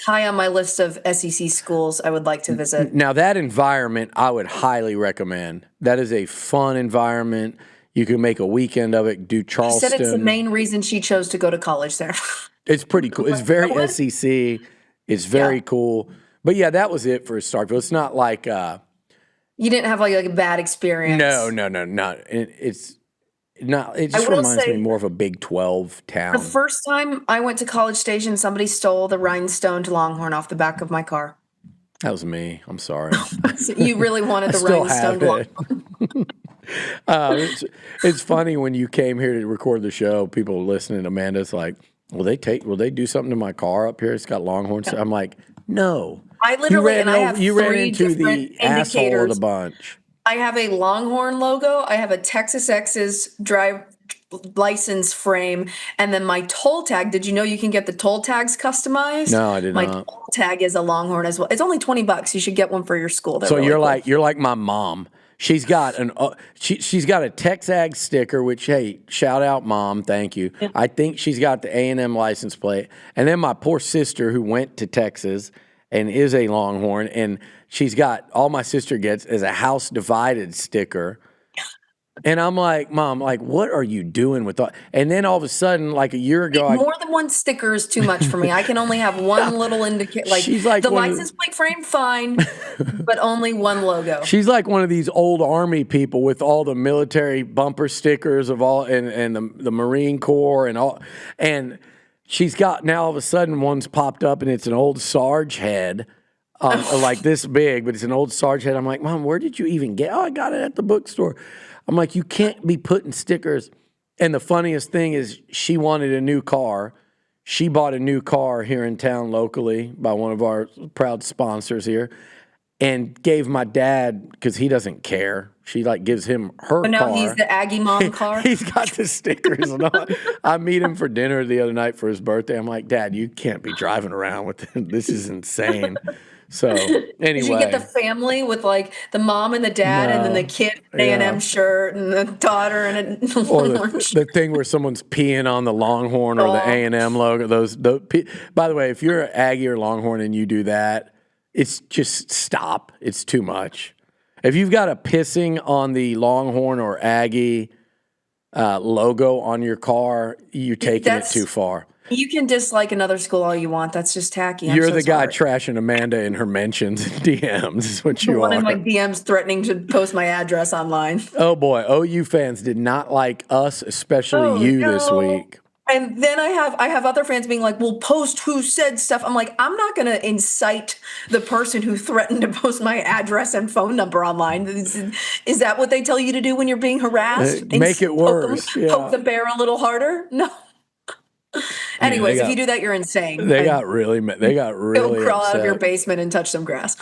high on my list of SEC schools I would like to visit. Now, that environment I would highly recommend. That is a fun environment. You can make a weekend of it, do Charleston. She said it's the main reason she chose to go to college there. It's pretty cool. It's very SEC. It's very cool. But, yeah, that was it for Starkville. It's not like you didn't have like a bad experience. No, not. No, it I just will reminds me say, more of a Big 12 the town. first time I went to College Station, somebody stole the rhinestoned Longhorn off the back of my car. That was me. I'm sorry. So you really wanted I the still have rhinestoned it. Longhorn. It's funny when you came here to record the show, people listening, Amanda's like, will they do something to my car up here? It's got Longhorns. I'm like, no. I literally, and I have You ran 3 into different the asshole of the indicators. bunch. I have a Longhorn logo. I have a Texas X's drive license frame, and then my toll tag. Did you know you can get the toll tags customized? No, I did My not. toll tag is a Longhorn as well. It's only $20. You should get one for your school. They're So really cool. you're like my mom. She's got she's got a Texag sticker, which, hey, shout out, Mom, thank you. Yeah. I think she's got the A&M license plate, and then my poor sister who went to Texas and is a Longhorn, and she's got all my sister gets is a house divided sticker. And I'm like, Mom, like, what are you doing with that? And then all of a sudden, like a year ago, More than one sticker is too much for me. I can only have one little indicator. Like, she's like the license plate frame, fine, but only one logo. she's like one of these old Army people with all the military bumper stickers of all and the Marine Corps and all. And she's got now all of a sudden one's popped up and it's an old Sarge head. Like this big, but it's an old Sarge head. I'm like, Mom, where did you even get? Oh, I got it at the bookstore. I'm like, you can't be putting stickers. And the funniest thing is she wanted a new car. She bought a new car here in town locally by one of our proud sponsors here and gave my dad, because he doesn't care. She like gives him her But now car. he's the Aggie mom car. He's got the stickers and all. I meet him for dinner the other night for his birthday. I'm like, Dad, you can't be driving around with him. This is insane. So anyway, Did you get the family with like the mom and the dad and then the kid A&M shirt and the daughter and a or Longhorn the thing where someone's peeing on the Longhorn or the A&M logo. By the way, if you're an Aggie or Longhorn and you do that, it's just stop. It's too much. If you've got a pissing on the Longhorn or Aggie logo on your car, you're taking it too far. You can dislike another school all you want. That's just tacky. You're the guy trashing Amanda in her mentions and DMs is what you are. One of my DMs threatening to post my address online. Oh, boy. OU fans did not like us, especially you this week. And then I have other fans being like, well, post who said stuff. I'm like, I'm not going to incite the person who threatened to post my address and phone number online. Is that what they tell you to do when you're being harassed? Make it worse. Poke the bear a little harder? No. Anyways, if you do that, you're insane. They got really Go crawl upset. out of your basement and touch some grass.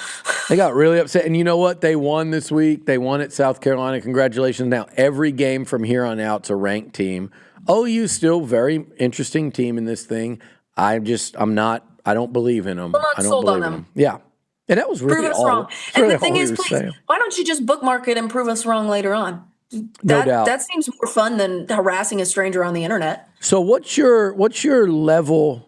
They got really upset. And you know what? They won this week. They won at South Carolina. Congratulations. Now, every game from here on out is a ranked team. OU's still very interesting team in this thing. I don't believe in them. I'm not sold on them. Yeah. And that was really prove us all. wrong. Really and the thing is, please, saying. why don't you just bookmark it and prove us wrong later on? No doubt. That seems more fun than harassing a stranger on the internet. So what's your level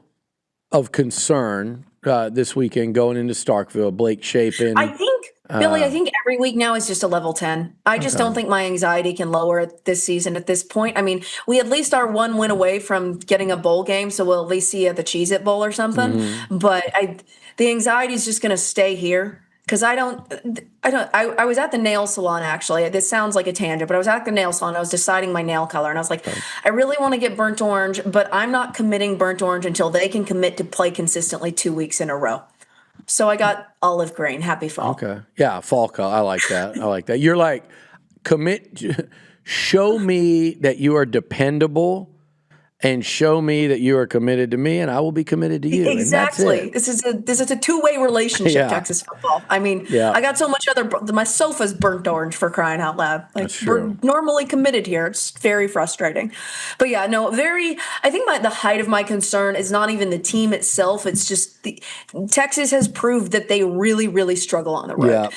of concern this weekend going into Starkville? Blake Shapen. I think, Billy, every week now is just a level 10. I just don't think my anxiety can lower this season at this point. I mean, we at least are one win away from getting a bowl game, so we'll at least see you at the Cheez-It Bowl or something. Mm-hmm. But the anxiety is just going to stay here. Because I was at the nail salon, actually. This sounds like a tangent, but I was at the nail salon. I was deciding my nail color, and I was like, I really want to get burnt orange, but I'm not committing burnt orange until they can commit to play consistently 2 weeks in a row. So I got olive green. Happy fall. Okay. Yeah, fall color. I like that. You're like, show me that you are dependable and show me that you are committed to me, and I will be committed to you. Exactly. And that's it. This is a two-way relationship, Texas football. I mean, I got so much my sofa's burnt orange, for crying out loud. Like, that's true. We're normally committed here. It's very frustrating. But yeah, no, I think the height of my concern is not even the team itself. It's just Texas has proved that they really, really struggle on the road. Yeah.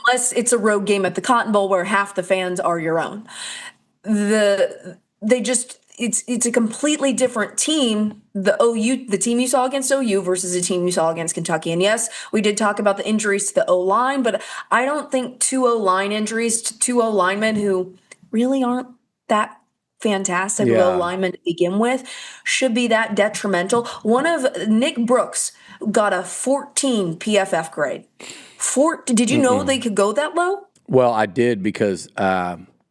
Unless it's a road game at the Cotton Bowl where half the fans are your own. It's a completely different team. The team you saw against OU versus the team you saw against Kentucky. And yes, we did talk about the injuries to the O-line, but I don't think 2 O-line injuries to 2 O-linemen who really aren't that fantastic O-linemen to begin with should be that detrimental. One of Nick Brooks got a 14 PFF grade. Did you know they could go that low? Well, I did because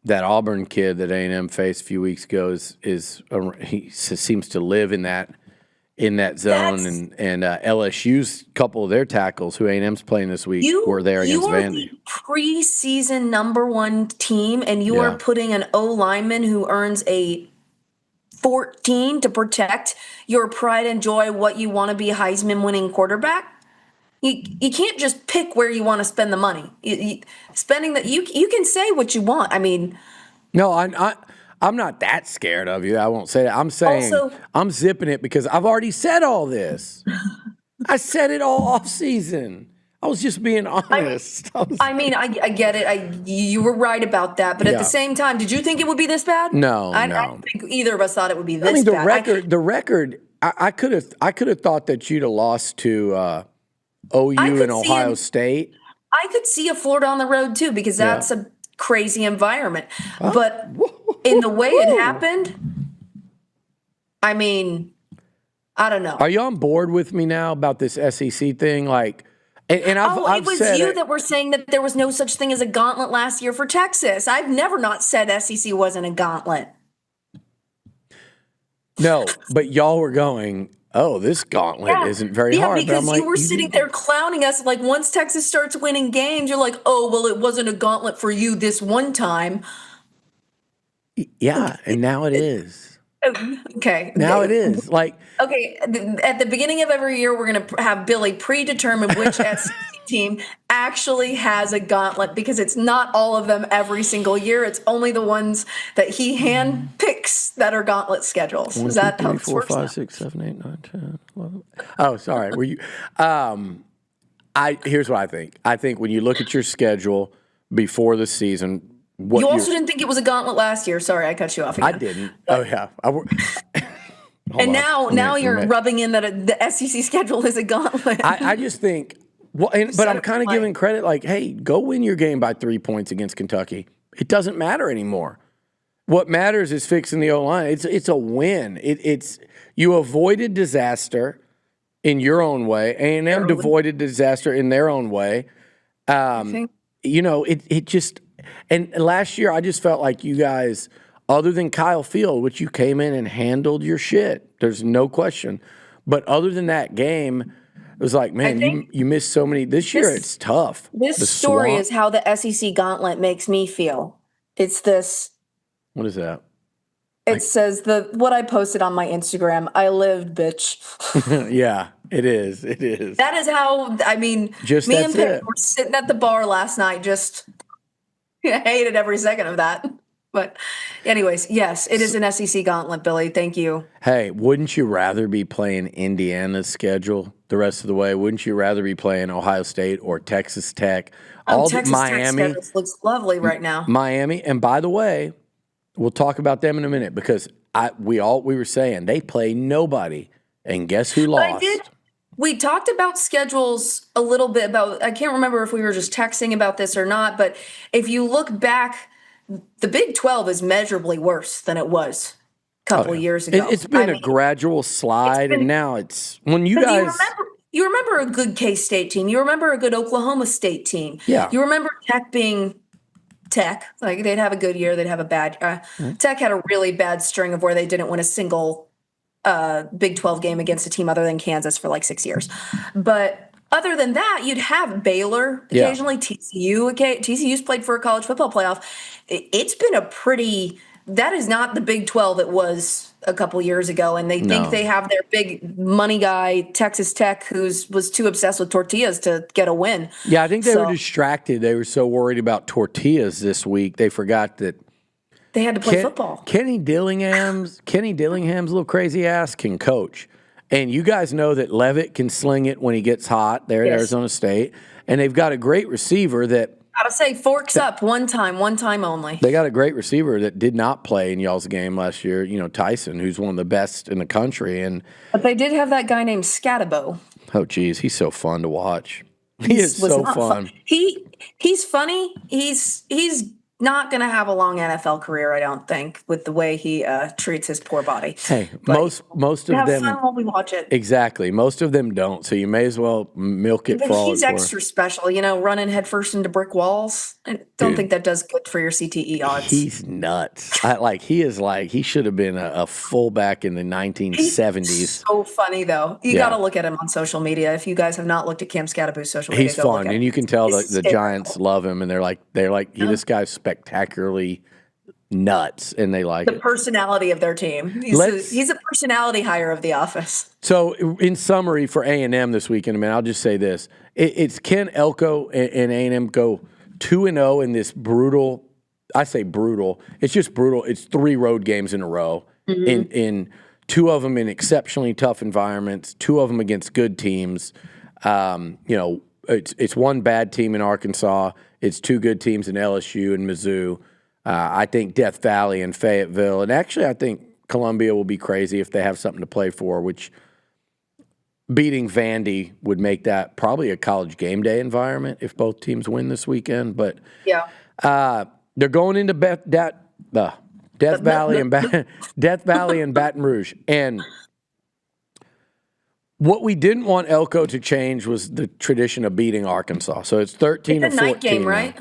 that Auburn kid that A&M faced a few weeks ago he seems to live in that zone, and LSU's couple of their tackles who A&M's playing this week were there against Vandy. You are the preseason #1 team, and you are putting an O lineman who earns a 14 to protect your pride and joy, what you want to be Heisman winning quarterback. You can't just pick where you want to spend the money. You can say what you want. I mean, no, I'm not that scared of you. I won't say that. I'm saying also, I'm zipping it because I've already said all this. I said it all off season. I was just being honest. I get it. You were right about that. But at the same time, did you think it would be this bad? No, I don't think either of us thought it would be this bad. The record. I could have thought that you'd have lost to OU and Ohio State. I could see a Florida on the road too, because that's a crazy environment. But in the way it happened, I mean, I don't know. Are you on board with me now about this SEC thing? Like, and I've it was said you that were saying that there was no such thing as a gauntlet last year for Texas. I've never not said SEC wasn't a gauntlet. No, but y'all were going, oh, this gauntlet isn't very hard. Because you were sitting there clowning us. Like, once Texas starts winning games, you're like, oh, well, it wasn't a gauntlet for you this one time. Yeah, and now it is. Okay. Now it is. Like, okay, at the beginning of every year, we're going to have Billy predetermine which SEC team actually has a gauntlet, because it's not all of them every single year. It's only the ones that he hand picks that are gauntlet schedules. Is that how it works? 4, 5, 6, 7, 8, 9, 10, 11. Oh, sorry. Were you? Here's what I think. I think when you look at your schedule before the season. You also didn't think it was a gauntlet last year. Sorry, I cut you off again. I didn't. Oh, yeah. And now you're rubbing in that the SEC schedule is a gauntlet. I just think, but I'm kind of giving credit, like, hey, go win your game by 3 points against Kentucky. It doesn't matter anymore. What matters is fixing the O-line. It's a win. You avoided disaster in your own way. A&M avoided disaster in their own way. It just. And last year, I just felt like you guys, other than Kyle Field, which you came in and handled your shit, there's no question. But other than that game, it was like, man, you missed so many. This year, it's tough. This story is how the SEC gauntlet makes me feel. It's this. What is that? It says what I posted on my Instagram. I lived, bitch. Yeah, it is. It is. That is how, I mean, me and Pitt were sitting at the bar last night just. I hated every second of that. But anyways, yes, it is an SEC gauntlet, Billy. Thank you. Hey, wouldn't you rather be playing Indiana's schedule the rest of the way? Wouldn't you rather be playing Ohio State or Texas Tech? Texas Miami Tech looks lovely right now. Miami, and by the way, we'll talk about them in a minute, because we were saying they play nobody, and guess who lost? We talked about schedules a little bit I can't remember if we were just texting about this or not, but if you look back, the Big 12 is measurably worse than it was a couple of years ago. It's been a gradual slide, and now it's when you guys. You remember a good K-State team. You remember a good Oklahoma State team. Yeah. You remember Tech being Tech. Like, they'd have a good year, they'd have a bad. Tech had a really bad string of where they didn't win a single Big 12 game against a team other than Kansas for like 6 years. But other than that, you'd have Baylor occasionally, TCU. TCU's played for a college football playoff. It's been that is not the Big 12 it was a couple years ago. And they think they have their big money guy, Texas Tech, was too obsessed with tortillas to get a win. Yeah, I think they were distracted. They were so worried about tortillas this week, they forgot that they had to play football. Kenny Dillingham's little crazy ass can coach. And you guys know that Levitt can sling it when he gets hot there at Arizona State. And they've got a great receiver that. Gotta say, forks up one time only. They got a great receiver that did not play in y'all's game last year, Tyson, who's one of the best in the country. But they did have that guy named Scatabo. Oh, geez, he's so fun to watch. He is so fun. He's funny. He's not going to have a long NFL career, I don't think, with the way he treats his poor body. Hey, But most of have them fun while we watch it. exactly. Most of them don't, so you may as well milk it But for all he's it's worth. extra special, running headfirst into brick walls. I don't think that does good for your CTE odds. He's nuts. He should have been a fullback in the 1970s. He's so funny, though. You got to look at him on social media. If you guys have not looked at Cam Scadaboo's social media, He's fun, and you can tell the Giants love him, and they're like, this guy's spectacularly nuts, and they like the personality of their team. He's a personality hire of the office. So, in summary for A&M this weekend, I'll just say this: it's can Elko and A&M go 2-0 in this brutal. I say brutal. It's just brutal. It's 3 road games in a row. In 2 of them in exceptionally tough environments. 2 of them against good teams. It's 1 bad team in Arkansas. It's 2 good teams in LSU and Mizzou. I think Death Valley and Fayetteville. And actually, I think Columbia will be crazy if they have something to play for, which beating Vandy would make that probably a college game day environment if both teams win this weekend. But they're going into Death Valley and Baton Rouge. And what we didn't want Elko to change was the tradition of beating Arkansas. So it's 13 it's or 14. It's a night game, right?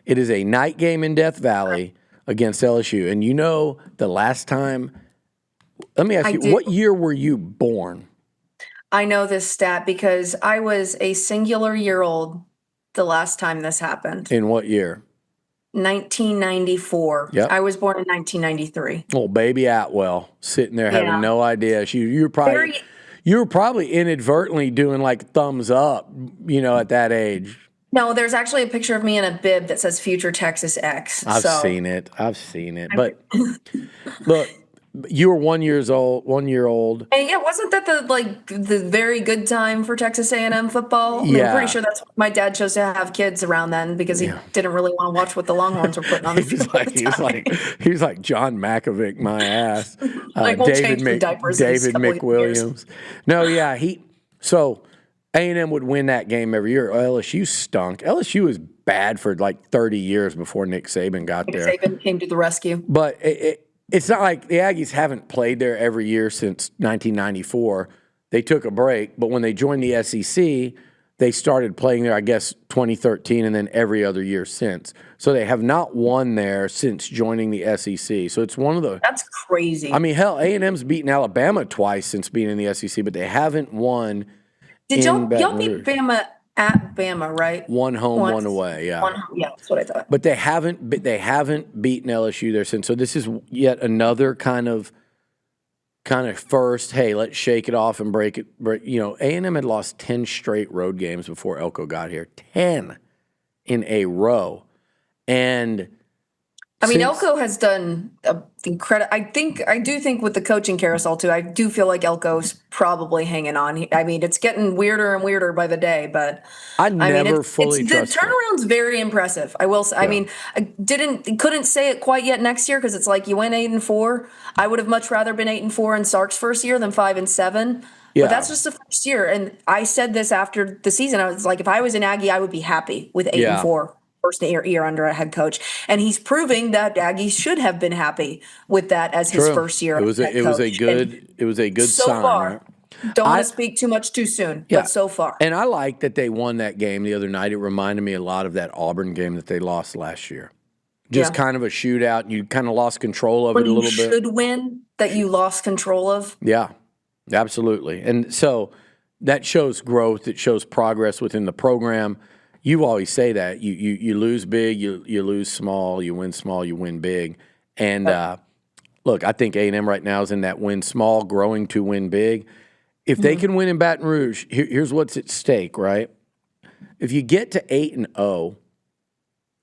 It is a night game in Death Valley against LSU. And the last time, let me ask you, what year were you born? I know this stat because I was a singular year old the last time this happened. In what year? 1994. Yep. I was born in 1993. Oh, baby Atwell, sitting there having no idea. You were probably inadvertently doing like thumbs up, at that age. No, there's actually a picture of me in a bib that says Future Texas X. I've seen it. But look, you were 1 year old. And wasn't that the very good time for Texas A&M football? I'm pretty sure that's my dad chose to have kids around then because he didn't really want to watch what the Longhorns were putting on the field. He was like John Malkovich, my ass. We'll David change the diapers David McWilliams. So A&M would win that game every year. LSU stunk. LSU was bad for like 30 years before Nick Saban got there. Nick Saban came to the rescue. But it's not like the Aggies haven't played there every year since 1994. They took a break, but when they joined the SEC, they started playing there, I guess, 2013, and then every other year since. So they have not won there since joining the SEC. So it's one of the... That's crazy. Hell, A&M's beaten Alabama twice since being in the SEC, but they haven't won. Did y'all beat Bama at Bama, right? One home, one away, yeah. Yeah, that's what I thought. But they haven't beaten LSU there since. So this is yet another kind of first, hey, let's shake it off and break it. A&M had lost 10 straight road games before Elko got here. 10 in a row. And Elko has done incredible. I do think with the coaching carousel too, I do feel like Elko's probably hanging on. It's getting weirder and weirder by the day, but I never fully trust the turnaround's very impressive. I will say. Yeah. I couldn't say it quite yet next year because it's like you went 8-4. I would have much rather been 8-4 in Sark's first year than 5-7. Yeah. But that's just the first year. And I said this after the season. I was like, if I was an Aggie, I would be happy with 8-4. First year under a head coach, and he's proving that Aggies should have been happy with that as his first year. It was a good so sign. Far, right? Don't want to speak too much too soon, but so far. And I like that they won that game the other night. It reminded me a lot of that Auburn game that they lost last year. Just kind of a shootout, and you kind of lost control of it a little bit. You should win that you lost control of. Yeah, absolutely. And so that shows growth. It shows progress within the program. You always say that you lose big, you lose small, you win big, and look, I think A&M right now is in that win small, growing to win big. If they can win in Baton Rouge, here's what's at stake, right? If you get to 8-0,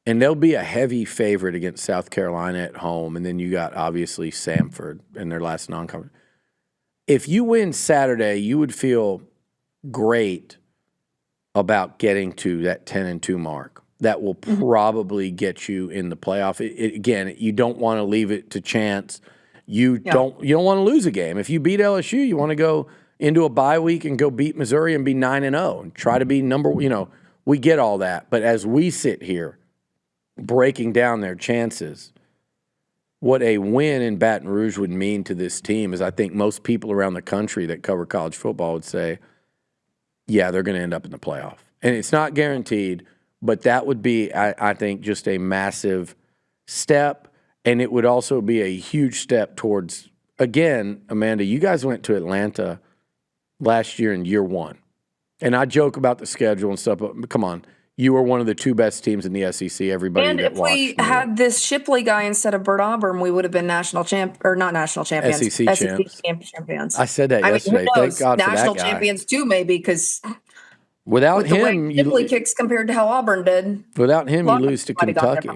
and they'll be a heavy favorite against South Carolina at home, and then you got obviously Samford in their last non-conference. If you win Saturday, you would feel great about getting to that 10-2 mark. That will probably get you in the playoff. Again, you don't want to leave it to chance. You don't want to lose a game. If you beat LSU, you want to go into a bye week and go beat Missouri and be 9-0 and try to be we get all that. But as we sit here, breaking down their chances, what a win in Baton Rouge would mean to this team is I think most people around the country that cover college football would say, yeah, they're going to end up in the playoff. And it's not guaranteed, but that would be, I think, just a massive step. And it would also be a huge step towards, again, Amanda, you guys went to Atlanta last year in year one. And I joke about the schedule and stuff, but come on. You were one of the two best teams in the SEC. Everybody and that watched. And if we had this Shipley guy instead of Bert Auburn, we would have been not national champions. SEC champions. I said that yesterday. Thank God for that guy. National champions too, maybe, because without him, the way Shipley kicks compared to how Auburn did. Without him, you lose to Kentucky.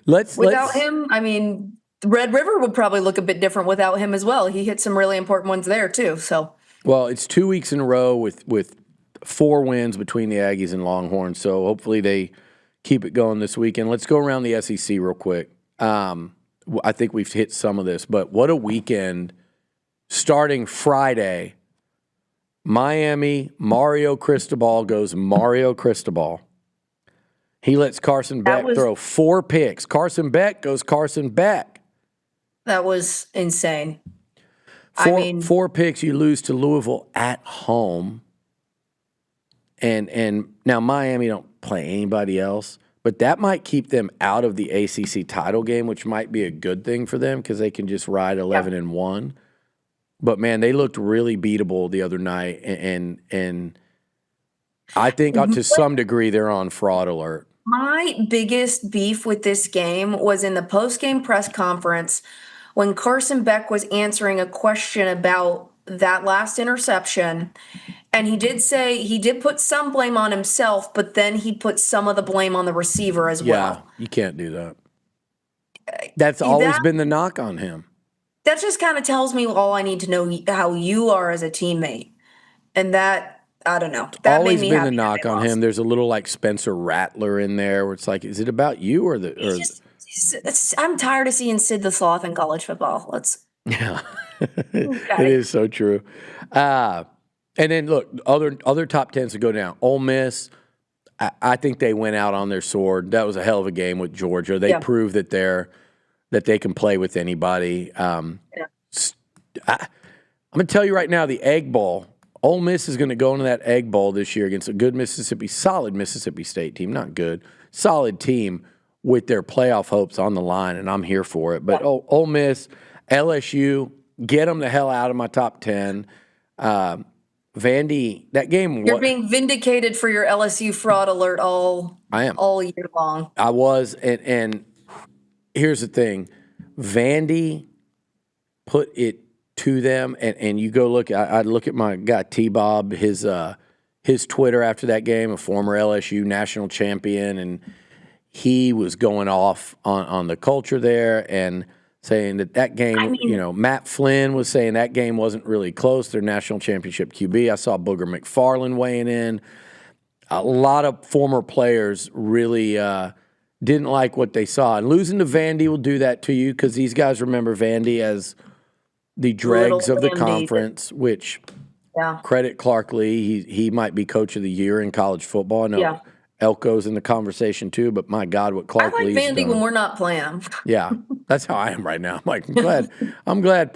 Without him, I mean, Red River would probably look a bit different without him as well. He hit some really important ones there too. So, well, it's 2 weeks in a row with 4 wins between the Aggies and Longhorns. So hopefully they keep it going this weekend. Let's go around the SEC real quick. I think we've hit some of this, but what a weekend. Starting Friday, Miami, Mario Cristobal goes Mario Cristobal. He lets Carson Beck throw 4 picks. Carson Beck goes Carson Beck. That was insane. 4 picks. You lose to Louisville at home. And now Miami don't play anybody else, but that might keep them out of the ACC title game, which might be a good thing for them because they can just ride 11-1. But man, they looked really beatable the other night, and I think to some degree they're on fraud alert. My biggest beef with this game was in the post-game press conference when Carson Beck was answering a question about that last interception. And he did put some blame on himself, but then he put some of the blame on the receiver as well. Yeah, you can't do that. That's always been the knock on him. That just kind of tells me all I need to know how you are as a teammate. And that, I don't know. That always made me been the knock on him. There's a little like Spencer Rattler in there where it's like, is it about you or the? I'm tired of seeing Sid the Sloth in college football. Yeah, it is so true. And then look, other top tens to go down. Ole Miss, I think they went out on their sword. That was a hell of a game with Georgia. They proved that they can play with anybody. I'm going to tell you right now, the Egg Bowl. Ole Miss is going to go into that Egg Bowl this year against a good solid Mississippi State team. Not good, solid team with their playoff hopes on the line, and I'm here for it. But Ole Miss, LSU, get them the hell out of my top 10. Vandy, that game. You're being vindicated for your LSU fraud alert all year long. I was, and here's the thing. Vandy put it to them, and you go look. I look at my guy T-Bob, his Twitter after that game, a former LSU national champion, and he was going off on the culture there and saying that game, Matt Flynn was saying that game wasn't really close. Their national championship QB. I saw Booger McFarland weighing in. A lot of former players really didn't like what they saw. And losing to Vandy will do that to you because these guys remember Vandy as the dregs of the conference, which credit Clark Lee. He might be coach of the year in college football. I know Elko's in the conversation too, but my God, what Clark Lee's done. I like Vandy when we're not playing. Yeah, that's how I am right now. I'm like, I'm glad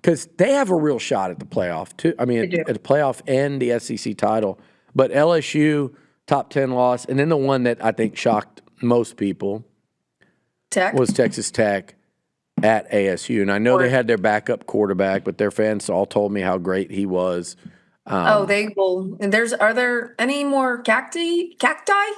because they have a real shot at the playoff too. I mean, at the playoff and the SEC title. But LSU top 10 loss, and then the one that I think shocked most people was Texas Tech at ASU. And I know they had their backup quarterback, but their fans all told me how great he was. They will. And are there any more cacti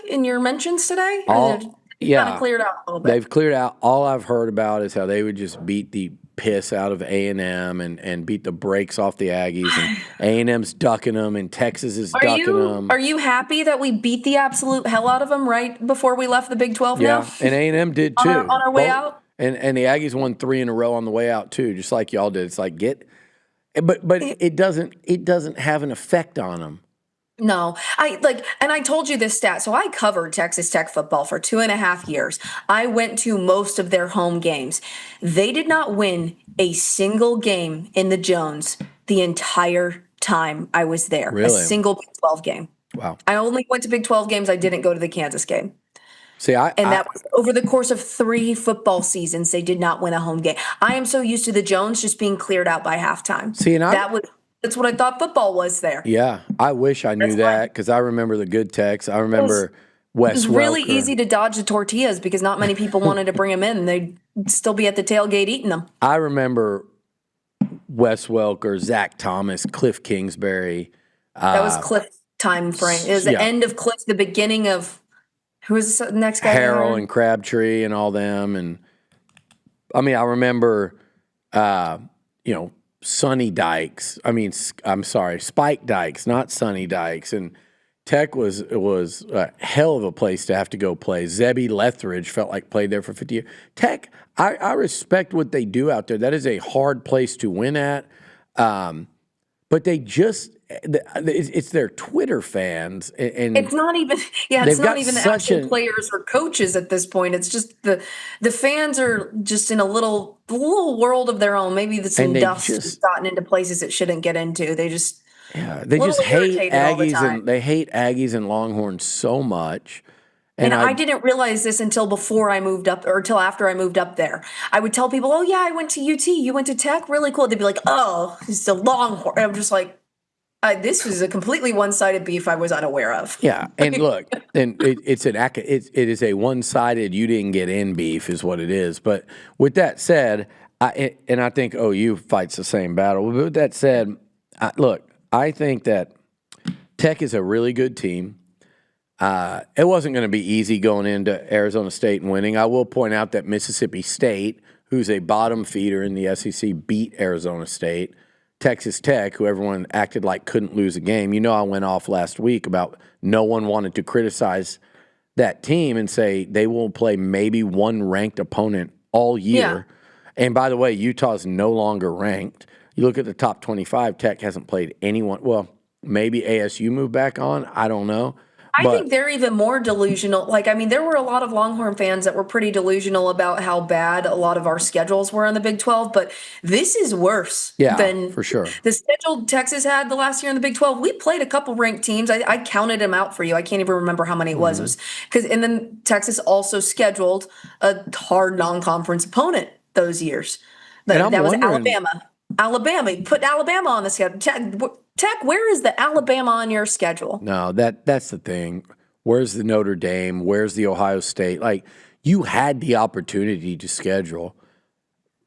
in your mentions today? Kind of cleared out a little bit. They've cleared out. All I've heard about is how they would just beat the piss out of A&M and beat the brakes off the Aggies. And A&M's ducking them, and Texas is ducking them. Are you happy that we beat the absolute hell out of them right before we left the Big 12 now? Yeah, and A&M did too. On our way out? And the Aggies won 3 in a row on the way out too, just like y'all did. It's like but it doesn't have an effect on them. No, and I told you this stat. So I covered Texas Tech football for 2.5 years. I went to most of their home games. They did not win a single game in the Jones the entire time I was there. Really? A single Big 12 game. Wow. I only went to Big 12 games. I didn't go to the Kansas game. And that was over the course of 3 football seasons. They did not win a home game. I am so used to the Jones just being cleared out by halftime. That's what I thought football was there. Yeah, I wish I knew that because I remember the good Tex. I remember Wes Welker. It was really easy to dodge the tortillas because not many people wanted to bring them in. They'd still be at the tailgate eating them. I remember Wes Welker, Zach Thomas, Cliff Kingsbury. That was Cliff's time frame. It was the end of Cliff, the beginning of who was the next guy? Harrell and Crabtree and all them. And I mean, I remember, Sonny Dykes. Spike Dykes, not Sonny Dykes. And Tech was a hell of a place to have to go play. Zebby Lethridge felt like played there for 50 years. Tech, I respect what they do out there. That is a hard place to win at. But they just it's their Twitter fans, and it's not even it's not even the actual players or coaches at this point. It's just the fans are just in a little world of their own. Maybe some dust has gotten into places it shouldn't get into. They just hate Aggies and they hate Aggies and Longhorns so much. And I didn't realize this until before I moved up, or until after I moved up there. I would tell people, "Oh yeah, I went to UT. You went to Tech? Really cool." They'd be like, "Oh, it's a Longhorn." And I'm just like, this was a completely one-sided beef I was unaware of. Yeah, and look, and it is a one-sided you didn't get in beef is what it is. But with that said, I think OU fights the same battle. But with that said, I think that Tech is a really good team. It wasn't going to be easy going into Arizona State and winning. I will point out that Mississippi State, who's a bottom feeder in the SEC, beat Arizona State. Texas Tech, who everyone acted like couldn't lose a game. I went off last week about no one wanted to criticize that team and say they will play maybe one ranked opponent all year. Yeah. And by the way, Utah's no longer ranked. You look at the top 25, Tech hasn't played anyone. Well, maybe ASU moved back on. I don't know. I think they're even more delusional. There were a lot of Longhorn fans that were pretty delusional about how bad a lot of our schedules were in the Big 12, but this is worse than for sure. The schedule Texas had the last year in the Big 12. We played a couple ranked teams. I counted them out for you. I can't even remember how many it was. It was and then Texas also scheduled a hard non-conference opponent those years. That was Alabama. You put Alabama on the schedule. Tech, where is the Alabama on your schedule? No, that's the thing. Where's the Notre Dame? Where's the Ohio State? You had the opportunity to schedule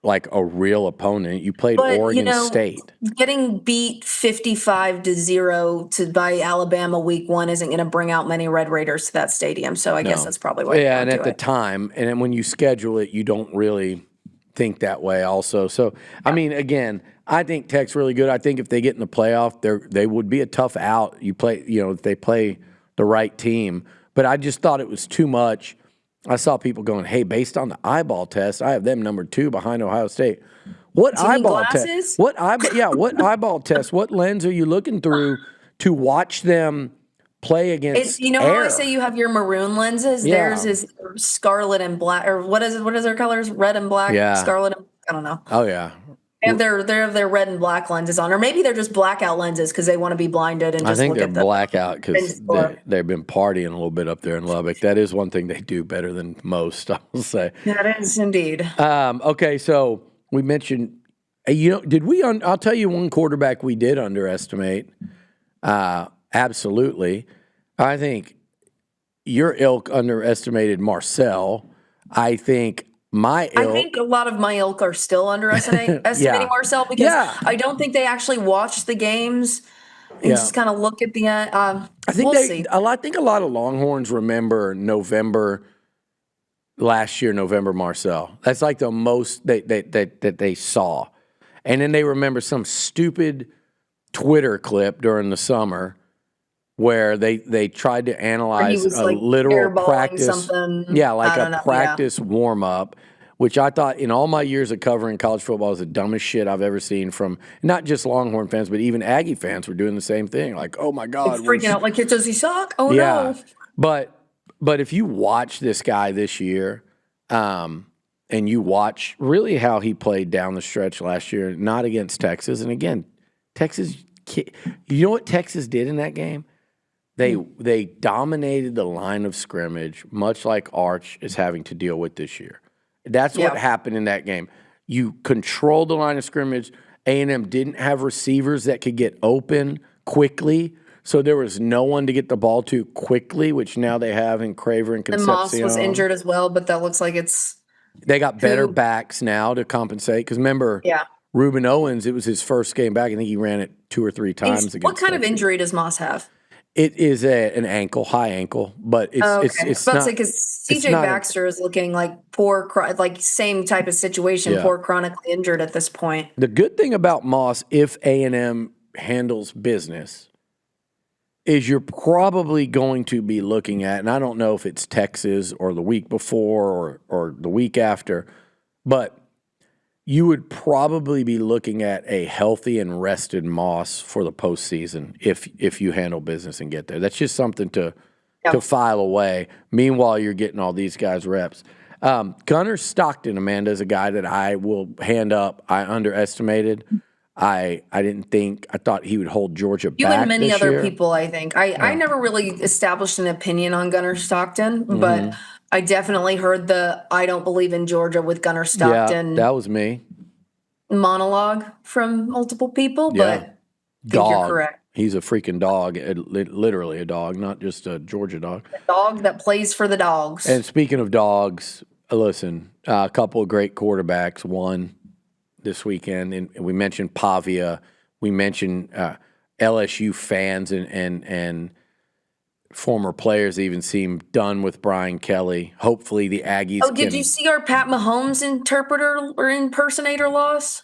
a real opponent. You played Oregon State. Getting beat 55-0 by Alabama week 1 isn't going to bring out many Red Raiders to that stadium. So I guess that's probably why. Yeah, and at the time, and then when you schedule it, you don't really think that way also. So, again, I think Tech's really good. I think if they get in the playoff, they would be a tough out. If they play the right team. But I just thought it was too much. I saw people going, "Hey, based on the eyeball test, I have them number 2 behind Ohio State." What eyeball test? What eyeball test? What lens are you looking through to watch them play against how I say you have your maroon lenses? Yeah. Theirs is scarlet and black, or what is their colors? Red and black, scarlet and, I don't know. Oh yeah. And they're their red and black lenses on, or maybe they're just blackout lenses because they want to be blinded and just look at them. I think they're blackout because they've been partying a little bit up there in Lubbock. That is one thing they do better than most, I will say. That is indeed. Okay, so we mentioned, did we? I'll tell you one quarterback we did underestimate. Absolutely. I think your ilk underestimated Marcel. I think I think a lot of my ilk are still underestimating Marcel because I don't think they actually watch the games and just kind of look at the end. I think see. I think a lot of Longhorns remember November Marcel. That's like the most that they saw. And then they remember some stupid Twitter clip during the summer where they tried to analyze a literal practice. A practice warm-up, which I thought in all my years of covering college football is the dumbest shit I've ever seen from not just Longhorn fans, but even Aggie fans were doing the same thing. Like, oh, my God. Freaking out like, does he suck? Oh, no. But if you watch this guy this year and you watch really how he played down the stretch last year, not against Texas. And, again, Texas – you know what Texas did in that game? They dominated the line of scrimmage, much like Arch is having to deal with this year. That's what happened in that game. You controlled the line of scrimmage. A&M didn't have receivers that could get open quickly, so there was no one to get the ball to quickly, which now they have in Craver and Concepcion. And Moss was injured as well, but that looks like they got better backs now to compensate. Because remember, Reuben Owens, it was his first game back. I think he ran it 2 or 3 times against What kind of injury does Moss have? It is an ankle, high ankle, but it's not. Because CJ Baxter is looking like like same type of situation, poor chronically injured at this point. The good thing about Moss, if A&M handles business, is you're probably going to be looking at, and I don't know if it's Texas or the week before or the week after, but you would probably be looking at a healthy and rested Moss for the postseason if you handle business and get there. That's just something to file away. Meanwhile, you're getting all these guys reps. Gunnar Stockton, Amanda, is a guy that I will hand up. I underestimated. I thought he would hold Georgia back. You and many this other year. people, I think. I never really established an opinion on Gunnar Stockton, but I definitely heard the I don't believe in Georgia with Gunnar Stockton. Yeah, that was me. Monologue from multiple people, but I think you're correct. He's a freaking dog, literally a dog, not just a Georgia dog. A dog that plays for the dogs. And speaking of dogs, listen, a couple of great quarterbacks won this weekend, and we mentioned Pavia. We mentioned LSU fans and former players even seem done with Brian Kelly. Hopefully the Aggies did you see our Pat Mahomes interpreter or impersonator loss?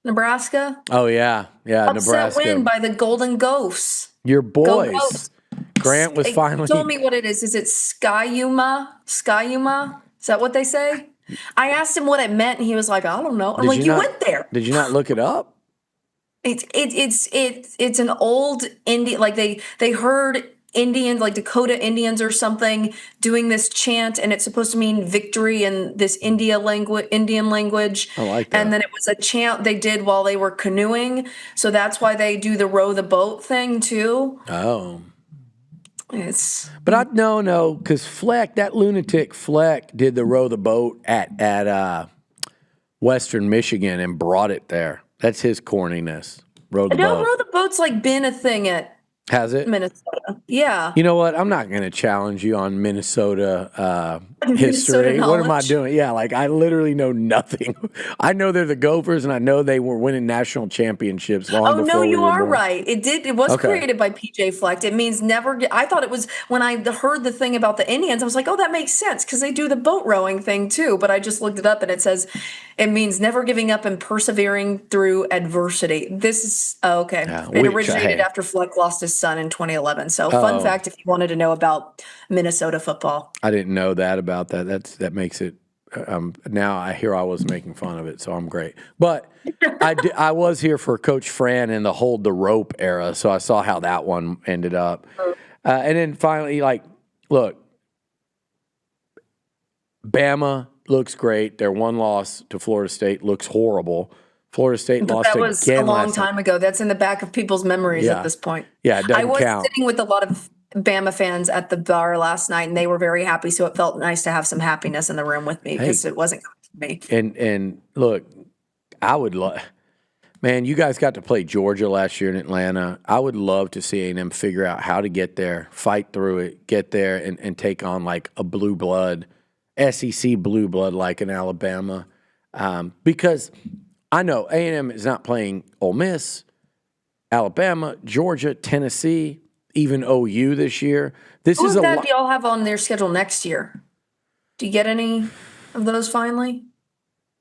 Nebraska? Oh, yeah. Yeah, Upset Nebraska. win by the Golden Ghosts. Your boys. Go Ghosts. Grant was finally... Told me what it is. Is it Skyuma? Skyuma? Is that what they say? I asked him what it meant, and he was like, I don't know. I'm like, you went there. Did you not look it up? It's an old Indian, like they heard Indians, like Dakota Indians or something, doing this chant, and it's supposed to mean victory in this Indian language. I like that. And then it was a chant they did while they were canoeing, so that's why they do the row the boat thing too. Oh. But no, because Fleck, that lunatic Fleck, did the row the boat at Western Michigan and brought it there. That's his corniness. Row the boat. Row the boat's like been a thing at Minnesota. Yeah. You know what? I'm not going to challenge you on Minnesota history. What am I doing? Yeah, like I literally know nothing. I know they're the Gophers, and I know they were winning national championships long before no, you are born. right. It was created by PJ Fleck. It means never. I thought it was when I heard the thing about the Indians. I was like, oh, that makes sense because they do the boat rowing thing too. But I just looked it up, and it says it means never giving up and persevering through adversity. This is okay. Yeah, it originated after Fleck lost his son in 2011. So fun fact if you wanted to know about Minnesota football. I didn't know that about that. That makes it now I was making fun of it, so I'm great. But I was here for Coach Fran in the hold the rope era, so I saw how that one ended up. And then finally, look, Bama looks great. Their one loss to Florida State looks horrible. Florida State lost again last night. That was a long time ago. That's in the back of people's memories at this point. Yeah, it doesn't count. I was sitting with a lot of Bama fans at the bar last night, and they were very happy, so it felt nice to have some happiness in the room with me because it wasn't coming to me. And look, I would love – man, you guys got to play Georgia last year in Atlanta. I would love to see A&M figure out how to get there, fight through it, get there, and take on like a blue blood, SEC blue blood like in Alabama. Because I know A&M is not playing Ole Miss, Alabama, Georgia, Tennessee, even OU this year. This is a lot. Do y'all have on their schedule next year? Do you get any of those finally?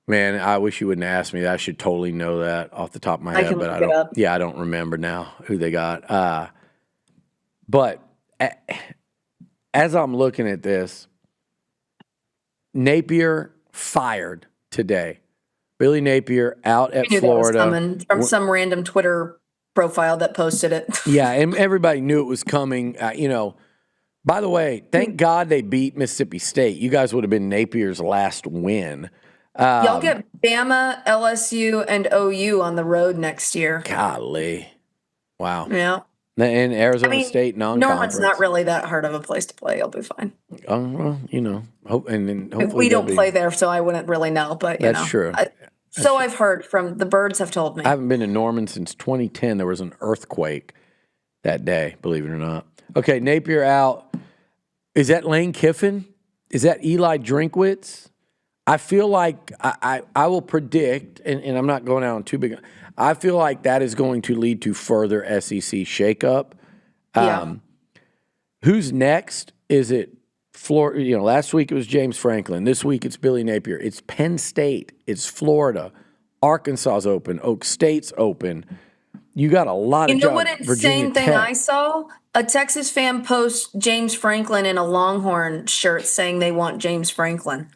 Man, I wish you wouldn't ask me that. I should totally know that off the top of my head, but I don't. Yeah, I don't remember now who they got. But as I'm looking at this, Napier fired today. Billy Napier out at Florida. That was coming from some random Twitter profile that posted it. Yeah, and everybody knew it was coming. By the way, thank God they beat Mississippi State. You guys would have been Napier's last win. Y'all get Bama, LSU, and OU on the road next year. Golly. Wow. Yeah. And Arizona State non-conference. Norman's not really that hard of a place to play. I'll be fine. Well, and then hopefully we don't play there, so I wouldn't really know. But that's true. I've heard from the birds have told me. I haven't been to Norman since 2010. There was an earthquake that day, believe it or not. Okay, Napier out. Is that Lane Kiffin? Is that Eli Drinkwitz? I feel like I will predict, and I'm not going out on too big. I feel like that is going to lead to further SEC shakeup. Who's next? Is it Florida? Last week it was James Franklin. This week it's Billy Napier. It's Penn State. It's Florida. Arkansas's open. Oak State's open. You got a lot of jobs. You know what insane thing I saw? A Texas fan post James Franklin in a Longhorn shirt saying they want James Franklin.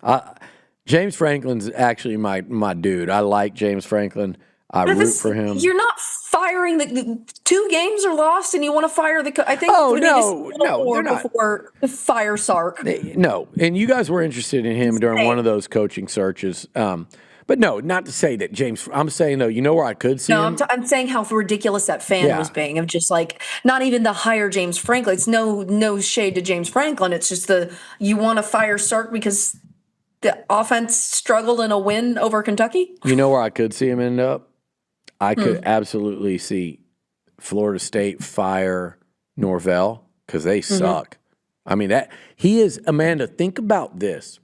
James Franklin's actually my dude. I like James Franklin. I root for him. You're not firing the 2 games are lost, and you want to fire the. I think. Oh no, they're not. Before fire Sark. No, and you guys were interested in him during one of those coaching searches. But no, not to say that James. I'm saying though, you know where I could see him. I'm saying how ridiculous that fan was being of just like not even the hire James Franklin. It's no shade to James Franklin. It's just you want to fire Sark because the offense struggled in a win over Kentucky. You know where I could see him end up. I could absolutely see Florida State fire Norvell because they suck. I mean, he is, Amanda, think about this.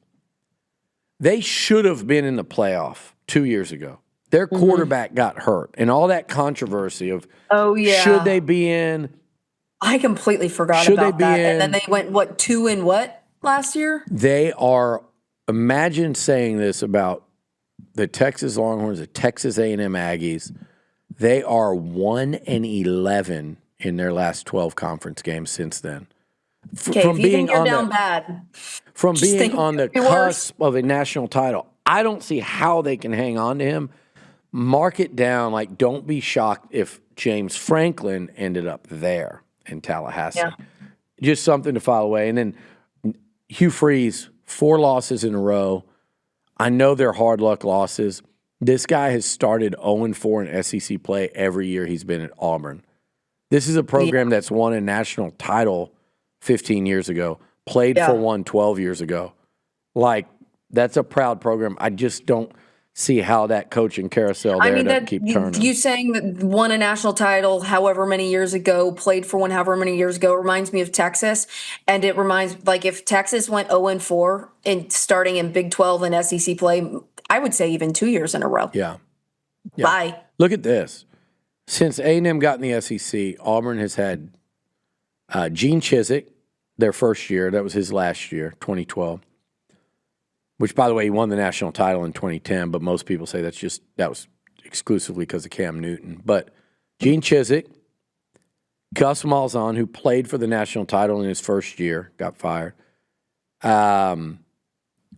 They should have been in the playoff 2 years ago. Their quarterback got hurt and all that controversy of, should they be in? I completely forgot about that. And then they went, 2 and what last year? They are, imagine saying this about the Texas Longhorns, the Texas A&M Aggies. They are 1-11 in their last 12 conference games since then. From being down bad. From being on the cusp of a national title. I don't see how they can hang on to him. Mark it down. Like, don't be shocked if James Franklin ended up there in Tallahassee. Yeah. Just something to file away. And then Hugh Freeze, 4 losses in a row. I know they're hard luck losses. This guy has started 0-4 in SEC play every year he's been at Auburn. This is a program that's won a national title 15 years ago, played for one 12 years ago. Like, that's a proud program. I just don't see how that coaching carousel there doesn't keep turning. You saying that won a national title however many years ago, played for one however many years ago, reminds me of Texas. And it reminds, like, if Texas went 0-4 and starting in Big 12 and SEC play, I would say even 2 years in a row. Yeah. Bye. Look at this. Since A&M got in the SEC, Auburn has had Gene Chizik, their first year. That was his last year, 2012. Which, by the way, he won the national title in 2010, but most people say that was exclusively because of Cam Newton. But Gene Chizik, Gus Malzahn, who played for the national title in his first year, got fired. Brian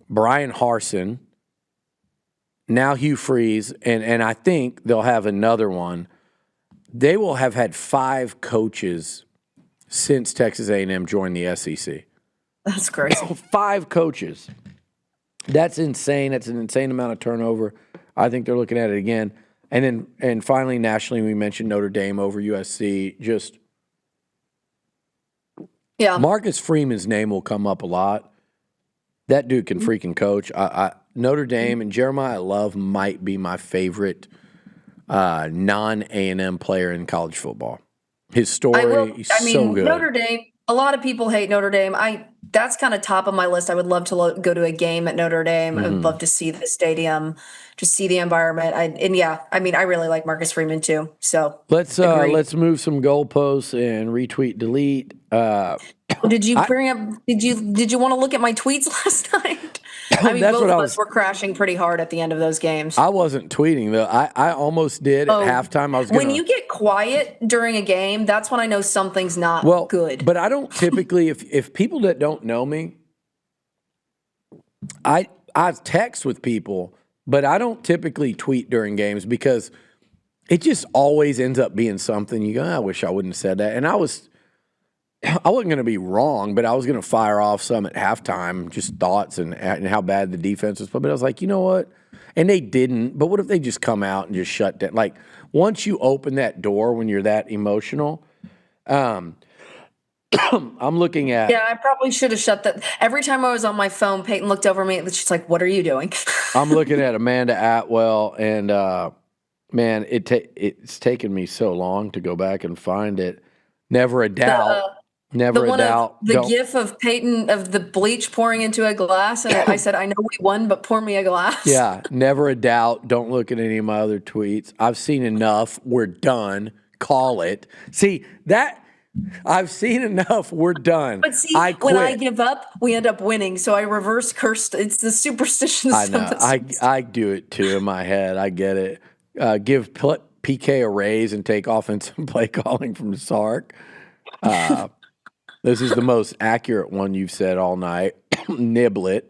Harsin, now Hugh Freeze, and I think they'll have another one. They will have had 5 coaches since Texas A&M joined the SEC. That's crazy. 5 coaches. That's insane. That's an insane amount of turnover. I think they're looking at it again. And finally, nationally, we mentioned Notre Dame over USC. Just Marcus Freeman's name will come up a lot. That dude can freaking coach. Notre Dame and Jeremiah Love might be my favorite non-A&M player in college football. His story is so good. Notre Dame, a lot of people hate Notre Dame. That's kind of top of my list. I would love to go to a game at Notre Dame. I would love to see the stadium, just see the environment. I really like Marcus Freeman too. So let's move some goalposts and retweet, delete. Did you bring up? Did you want to look at my tweets last night? Both of us were crashing pretty hard at the end of those games. I wasn't tweeting though. I almost did at halftime. When you get quiet during a game, that's when I know something's not good. But I don't typically, if people that don't know me, I've text with people, but I don't typically tweet during games because it just always ends up being something. You go, I wish I wouldn't have said that. And I wasn't going to be wrong, but I was going to fire off some at halftime, just thoughts and how bad the defense was. But I was like, you know what? And they didn't. But what if they just come out and just shut down? Like, once you open that door when you're that emotional, I'm looking at. Yeah, I probably should have shut that. Every time I was on my phone, Peyton looked over me and she's like, "What are you doing?" I'm looking at Amanda Atwell, and man, it's taken me so long to go back and find it. Never a doubt. Never a doubt. The gif of Peyton of the bleach pouring into a glass, and I said, "I know we won, but pour me a glass." Yeah, never a doubt. Don't look at any of my other tweets. I've seen enough. We're done. Call it. See that. I've seen enough. We're done. But see, I quit. when I give up, we end up winning. So I reverse cursed. It's the superstitions. I know. I do it too in my head. I get it. Give PK a raise and take offensive play calling from Sark. This is the most accurate one you've said all night. Niblet.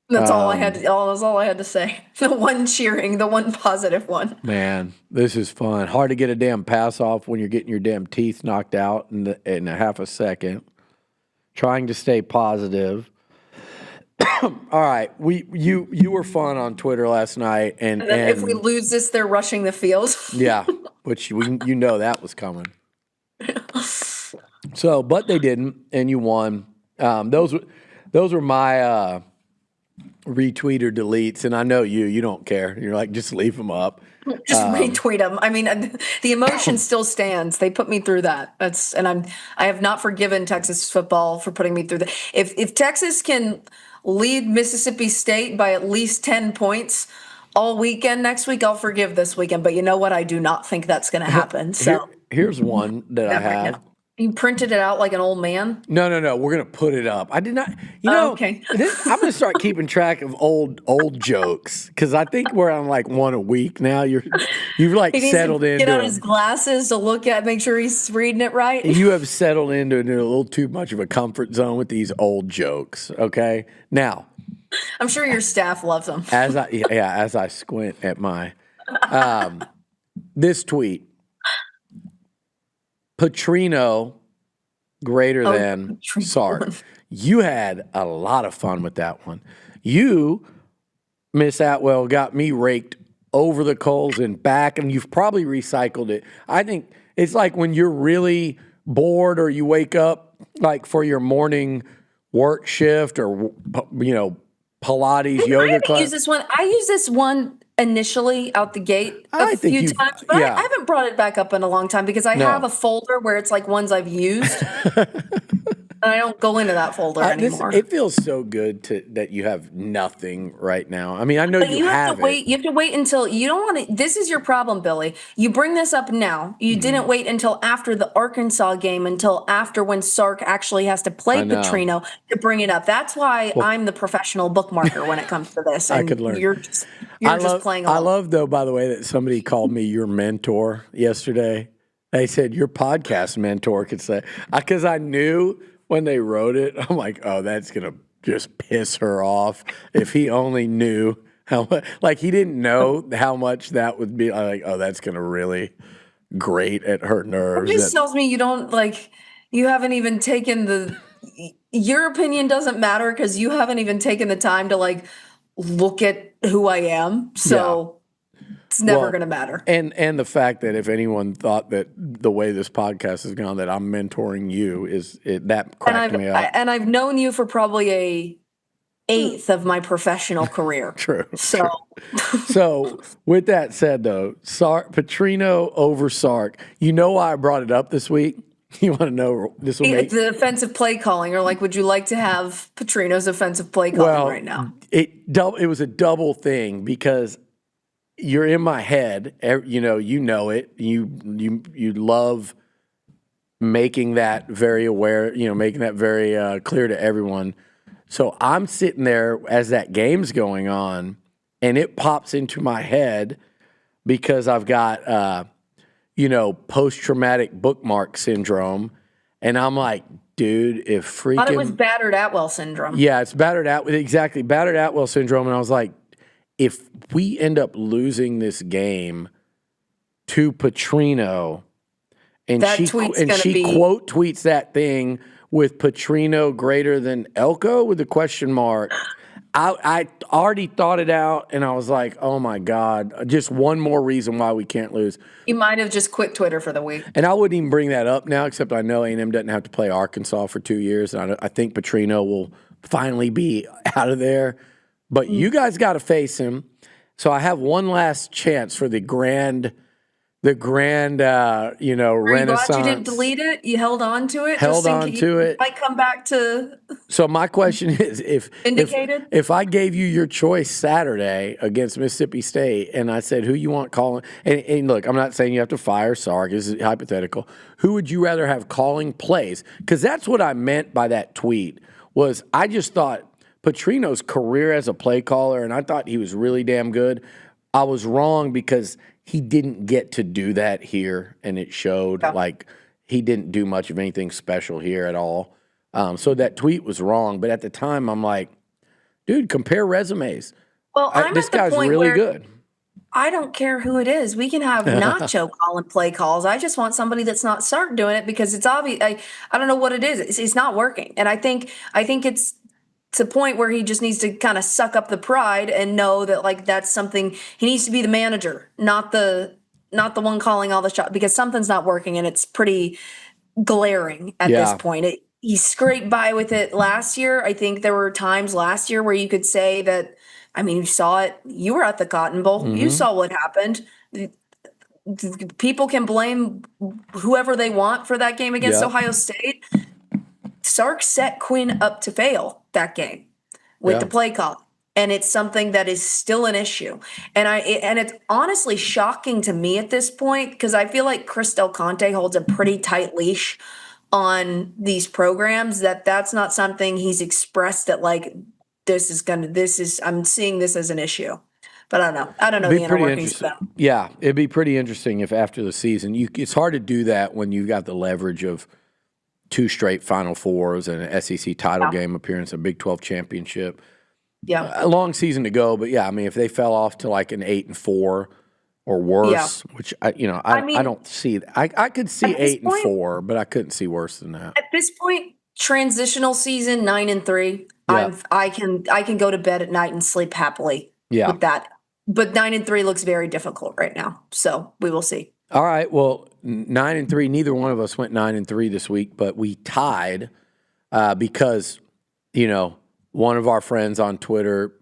That's all I had. That's all I had to say. The one cheering, the one positive one. Man, this is fun. Hard to get a damn pass off when you're getting your damn teeth knocked out in a half a second. Trying to stay positive. All right, you were fun on Twitter last night, and if we lose this, they're rushing the field. Yeah, which you know that was coming. So, but they didn't, and you won. Those were my retweet or deletes, and I know you don't care. You're like, just leave them up. Just retweet them. I mean, the emotion still stands. They put me through that. I have not forgiven Texas football for putting me through that. If Texas can lead Mississippi State by at least 10 points all weekend next week, I'll forgive this weekend. But you know what? I do not think that's going to happen. So here's one that I have. You printed it out like an old man? No. We're going to put it up. I did not. Okay. I'm going to start keeping track of old jokes because I think we're on like one a week now. You've like settled into. Get out his glasses to look at, make sure he's reading it right. You have settled into a little too much of a comfort zone with these old jokes. Okay. Now, I'm sure your staff loves them. As I squint at my this tweet. Petrino greater than Sark. You had a lot of fun with that one. You, Miss Atwell, got me raked over the coals and back, and you've probably recycled it. I think it's like when you're really bored or you wake up like for your morning work shift or, Pilates, yoga class. I use this one initially out the gate a few times, but I haven't brought it back up in a long time because I have a folder where it's like ones I've used. And I don't go into that folder anymore. It feels so good that you have nothing right now. I mean, I know you have to wait. You have to wait until you don't want to. This is your problem, Billy. You bring this up now. You didn't wait until after the Arkansas game, until after when Sark actually has to play Petrino to bring it up. That's why I'm the professional bookmarker when it comes to this. And I could learn. You're just playing along. I love, though, by the way, that somebody called me your mentor yesterday. They said your podcast mentor could say, because I knew when they wrote it, I'm like, oh, that's going to just piss her off. If he only knew how much, like he didn't know how much that would be. I'm like, oh, that's going to really grate at her nerves. It just tells me you haven't even taken your opinion doesn't matter because you haven't even taken the time to like look at who I am. So it's never going to matter. And the fact that if anyone thought that the way this podcast has gone, that I'm mentoring you that cracked me up. And I've known you for probably a eighth of my professional career. True. So with that said, though, Petrino over Sark. You know why I brought it up this week? You want to know this will make the offensive play calling, or like, would you like to have Petrino's offensive play calling right now? It was a double thing because you're in my head. You know it. You love making that very aware. Making that very clear to everyone. So I'm sitting there as that game's going on, and it pops into my head because I've got post-traumatic bookmark syndrome. And I'm like, dude, if freaking... I thought it was battered Atwell syndrome. Yeah, it's battered Atwell syndrome. And I was like, if we end up losing this game to Petrino, and she quote tweets that thing with Petrino greater than Elko with a question mark, I already thought it out, and I was like, oh, my God, just one more reason why we can't lose. You might have just quit Twitter for the week. And I wouldn't even bring that up now, except I know A&M doesn't have to play Arkansas for 2 years, and I think Petrino will finally be out of there. But you guys got to face him. So I have one last chance for the grand renaissance. Are you glad you didn't delete it? You held on to it? Held on to it. Might come back to So my question is, indicated? if I gave you your choice Saturday against Mississippi State, and I said, who you want calling, and look, I'm not saying you have to fire Sark. This is hypothetical. Who would you rather have calling plays? Because that's what I meant by that tweet. Was I just thought Petrino's career as a play caller, and I thought he was really damn good. I was wrong because he didn't get to do that here, and it showed. Yeah. Like, he didn't do much of anything special here at all. So that tweet was wrong. But at the time, I'm like, dude, compare resumes. Well, This guy's really good. I don't care who it is. We can have Nacho calling play calls. I just want somebody that's not Sark doing it because it's obvious. I don't know what it is. It's not working. And I think it's a point where he just needs to kind of suck up the pride and know that, like, that's something he needs to be the manager, not the one calling all the shots, because something's not working, and it's pretty glaring at this point. He scraped by with it last year. I think there were times last year where you could say that, I mean, you saw it. You were at the Cotton Bowl. You saw what happened. People can blame whoever they want for that game against Ohio State. Sark set Quinn up to fail that game with the play call. And it's something that is still an issue. And it's honestly shocking to me at this point, because I feel like Chris Del Conte holds a pretty tight leash on these programs, that's not something he's expressed that, like, I'm seeing this as an issue. But I don't know the inner workings of them. Yeah, it'd be pretty interesting if after the season, it's hard to do that when you've got the leverage of 2 straight Final Fours and an SEC title game appearance, a Big 12 championship. Yeah. A long season to go, but I mean, if they fell off to like an 8-4 or worse, which I don't see. I could see 8-4, but I couldn't see worse than that. At this point, transitional season 9-3. I can go to bed at night and sleep happily with that. But 9-3 looks very difficult right now, so we will see. All right. Well, 9-3. Neither one of us went 9-3 this week, but we tied because one of our friends on Twitter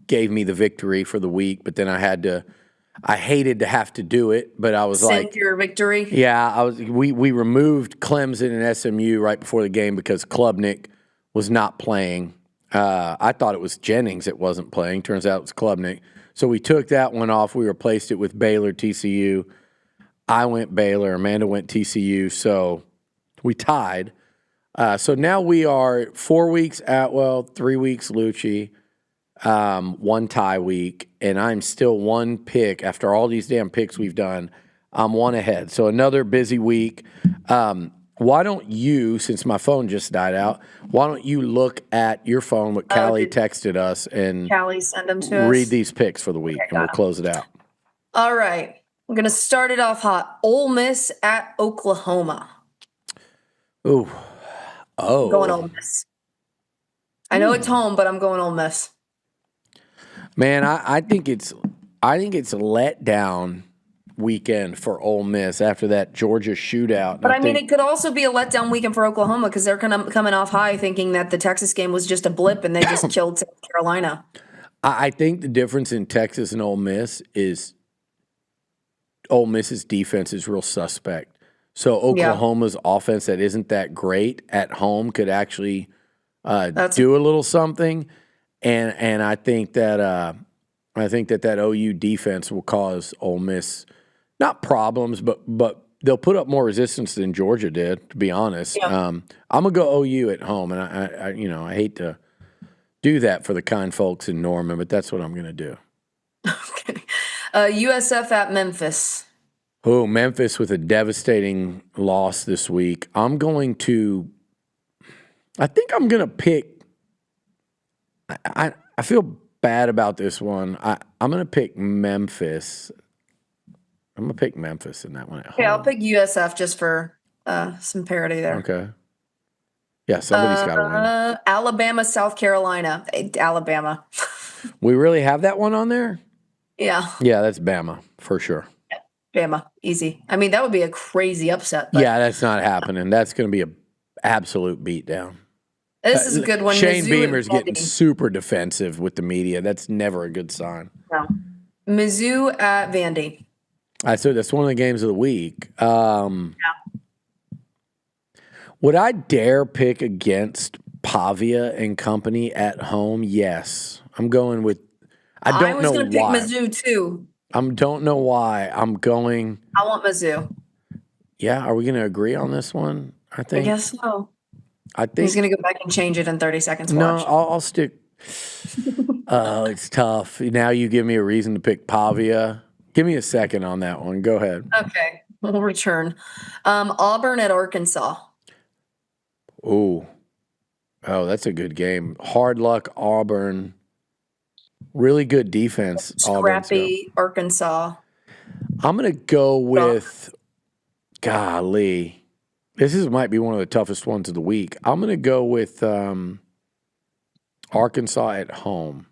gave me the victory for the week, but then I hated to have to do it, but I was Send your victory. Yeah, we removed Clemson and SMU right before the game because Klubnik was not playing. I thought it was Jennings that wasn't playing. Turns out it was Klubnik. So we took that one off. We replaced it with Baylor, TCU. I went Baylor. Amanda went TCU. So we tied. So now we are 4 weeks Atwell, 3 weeks Liucci, 1 tie week, and I'm still 1 pick after all these damn picks we've done. I'm 1 ahead. So another busy week. Why don't you, since my phone just died out, why don't you look at your phone what Callie texted us and Callie send them to read us? these picks for the week, and we'll close it out. All right. I'm going to start it off hot. Ole Miss at Oklahoma. Ooh. Oh. I'm going Ole Miss. I know it's home, but I'm going Ole Miss. Man, I think it's a letdown weekend for Ole Miss after that Georgia shootout. But I mean, it could also be a letdown weekend for Oklahoma because they're coming off high thinking that the Texas game was just a blip and they just killed South Carolina. I think the difference in Texas and Ole Miss is Ole Miss's defense is real suspect. So Oklahoma's offense that isn't that great at home could actually do a little something, and I think that that OU defense will cause Ole Miss not problems, but they'll put up more resistance than Georgia did. To be honest, I'm gonna go OU at home, and I hate to do that for the kind folks in Norman, but that's what I'm gonna do. Okay, USF at Memphis. Oh, Memphis with a devastating loss this week. I think I'm going to pick – I feel bad about this one. I'm going to pick Memphis. I'm going to pick Memphis in that one at home. Okay, I'll pick USF just for some parity there. Okay. Yeah, somebody's got to win. Alabama, South Carolina. Alabama. We really have that one on there? Yeah. Yeah, that's Bama for sure. Bama, easy. I mean, that would be a crazy upset. But yeah, that's not happening. That's going to be an absolute beatdown. this is a good one. Shane Mizzou Beamer's at getting Vandy. super defensive with the media. That's never a good sign. No. Mizzou at Vandy. I said that's one of the games of the week. Yeah. Would I dare pick against Pavia and company at home? Yes. I'm going with I don't know was going to pick why. Mizzou too. I don't know why. I'm going. I want Mizzou. Yeah, are we going to agree on this one? I think. I guess so. I think He's going to go back and change it in 30 seconds. No, Watch. I'll stick. It's tough. Now you give me a reason to pick Pavia. Give me a second on that one. Go ahead. Okay, we'll return. Auburn at Arkansas. Oh, that's a good game. Hard luck, Auburn. Really good defense. Scrappy Arkansas. I'm going to go with, golly, might be one of the toughest ones of the week. I'm going to go with Arkansas at home.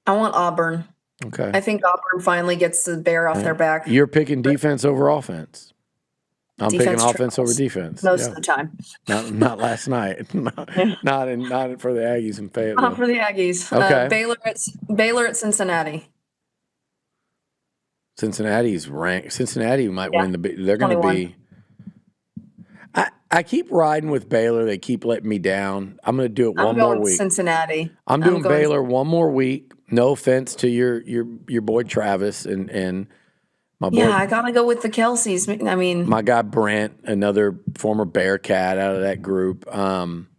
I want Auburn. Okay. I think Auburn finally gets the bear off their back. You're picking defense over offense. I'm Defense picking offense over defense. Most of the time. Not last night. not for the Aggies in Fayetteville. Not for the Aggies. Okay. Baylor at Cincinnati. Cincinnati's ranked. Cincinnati might win the. They're going to 21. be. I keep riding with Baylor. They keep letting me down. I'm going to do it one more week. Cincinnati. I'm doing Baylor one more week. No offense to your boy Travis and my boy. Yeah, I gotta go with the Kelseys. I mean, my guy Brent, another former Bearcat out of that group. I'm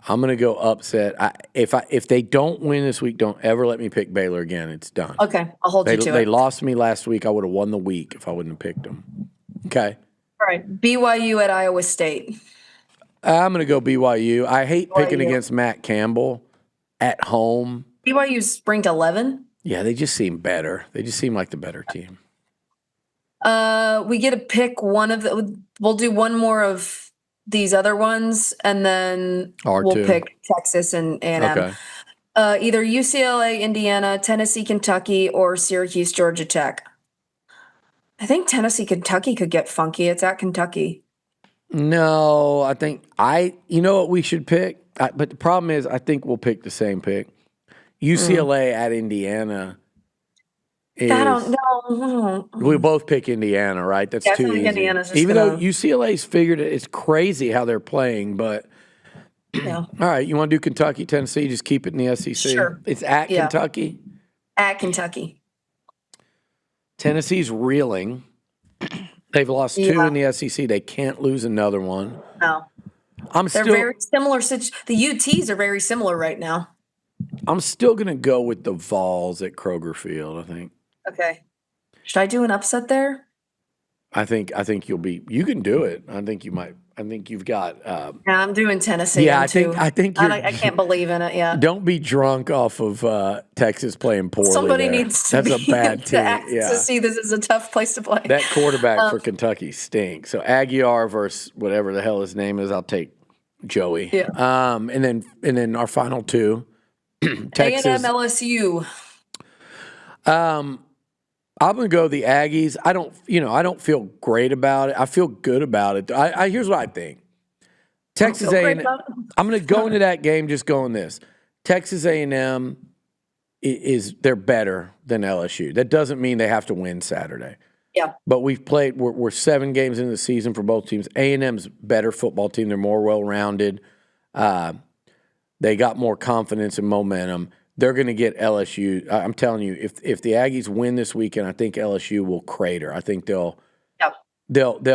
going to go upset. If they don't win this week, don't ever let me pick Baylor again. It's done. Okay, I'll hold you to it. They lost me last week. I would have won the week if I wouldn't have picked them. Okay. All right, BYU at Iowa State. I'm going to go BYU. I hate picking against Matt Campbell at home. BYU's ranked 11. Yeah, they just seem better. They just seem like the better team. We get to pick one of the. We'll do one more of these other ones, and then we'll pick Texas and A&M. Okay. Either UCLA, Indiana, Tennessee, Kentucky, or Syracuse, Georgia Tech. I think Tennessee, Kentucky could get funky. It's at Kentucky. No, I think you know what we should pick? But the problem is I think we'll pick the same pick. UCLA at Indiana is. I don't know. We both pick Indiana, right? That's too easy. Indiana's Even though UCLA's figured it, it's crazy how they're playing, but yeah. All right, you want to do Kentucky, Tennessee, just keep it in the SEC? Sure. It's at Kentucky? At Kentucky. Tennessee's reeling. They've lost 2 in the SEC. They can't lose another one. No. They're very similar. The UTs are very similar right now. I'm still going to go with the Vols at Kroger Field, I think. Okay. Should I do an upset there? I think you can do it. I think you might. I think you've got. Yeah, I'm doing Tennessee. Yeah, I think I can't believe in it yet. Don't be drunk off of Texas playing poorly. Somebody needs to That's a bad team. To see this is a tough place to play. That quarterback for Kentucky stinks. So Aguiar versus whatever the hell his name is, I'll take Joey. Yeah. And then our final two, Texas. A&M LSU. I'm gonna go the Aggies. I don't feel great about it. I feel good about it. Here's what I think. Texas A&M. I'm gonna go into that game just going this. Texas A&M they're better than LSU. That doesn't mean they have to win Saturday. Yeah. But we're 7 games into the season for both teams. A&M's better football team. They're more well-rounded. They got more confidence and momentum. They're going to get LSU. I'm telling you, if the Aggies win this weekend, I think LSU will crater. I think they'll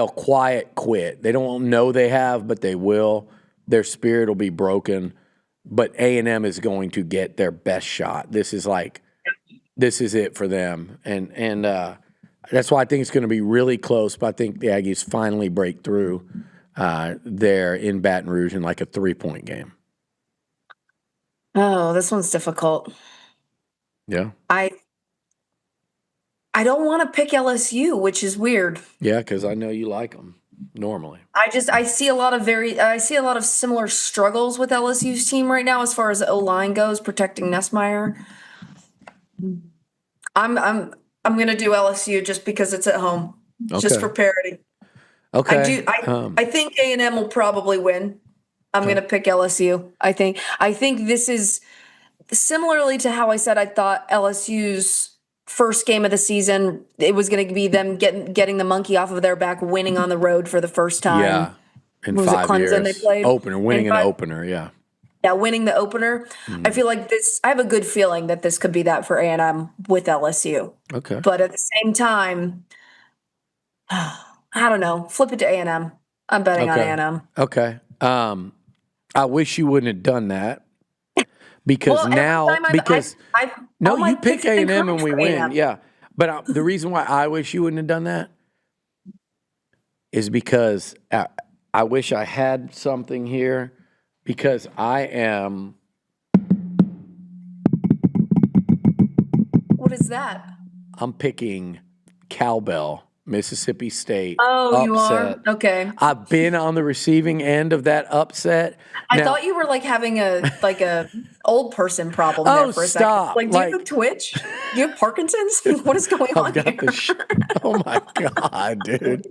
quiet quit. They don't know they have, but they will. Their spirit will be broken. But A&M is going to get their best shot. This is it for them, and that's why I think it's going to be really close. But I think the Aggies finally break through there in Baton Rouge in like a 3-point game. Oh, this one's difficult. Yeah. I don't want to pick LSU, which is weird. Yeah, because I know you like them. Normally. I see a lot of similar struggles with LSU's team right now as far as the O-line goes, protecting Nussmeier. I'm gonna do LSU just because it's at home, just for parity. Okay. I think A&M will probably win. I'm gonna pick LSU. I think this is similarly to how I said I thought LSU's first game of the season, it was going to be them getting the monkey off of their back, winning on the road for the first time. Yeah, in was 5 it Clemson years. They played? Winning an opener, yeah. Yeah, winning the opener. I feel like I have a good feeling that this could be that for A&M with LSU. Okay. But at the same time, I don't know. Flip it to A&M. I'm betting on A&M. Okay. I wish you wouldn't have done that. Because you pick A&M and we win. Yeah. But the reason why I wish you wouldn't have done that is because I wish I had something here because I am. What is that? I'm picking Cowbell, Mississippi State. Oh, upset. you are? Okay. I've been on the receiving end of that upset. I thought you were like having a old person problem there for a stop. second. Like, do you have Twitch? Do you have Parkinson's? What is going on here? Oh my God, dude.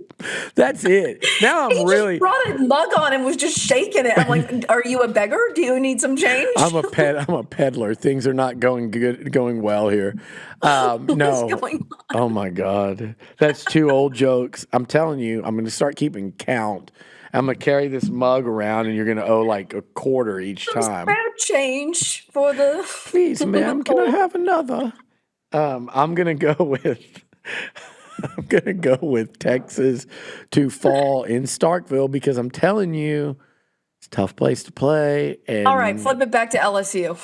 That's it. Now I'm just brought a mug on and was just shaking it. I'm like, are you a beggar? Do you need some change? I'm a peddler. Things are not going well here. No. Going on? Oh my God. That's 2 old jokes. I'm telling you, I'm going to start keeping count. I'm going to carry this mug around and you're going to owe like a quarter each time. Spare change for the. Please, ma'am, can I have another? I'm going to go with Texas to fall in Starkville because I'm telling you, it's a tough place to play. And all right, flip it back to LSU.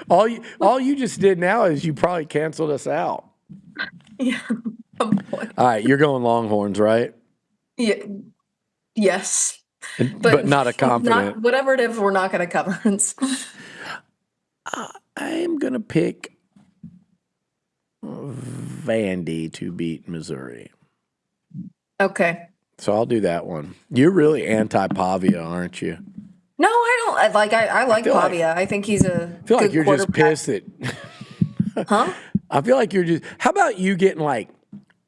all you just did now is you probably canceled us out. Yeah. All right, you're going Longhorns, right? Yeah. Yes. But not a confident. Whatever it is, we're not going to cover. I am going to pick Vandy to beat Missouri. Okay. So I'll do that one. You're really anti-Pavia, aren't you? No, I don't. I like Pavia. I think he's a I feel like you're just pissed that. Huh? I feel like you're just. How about you getting like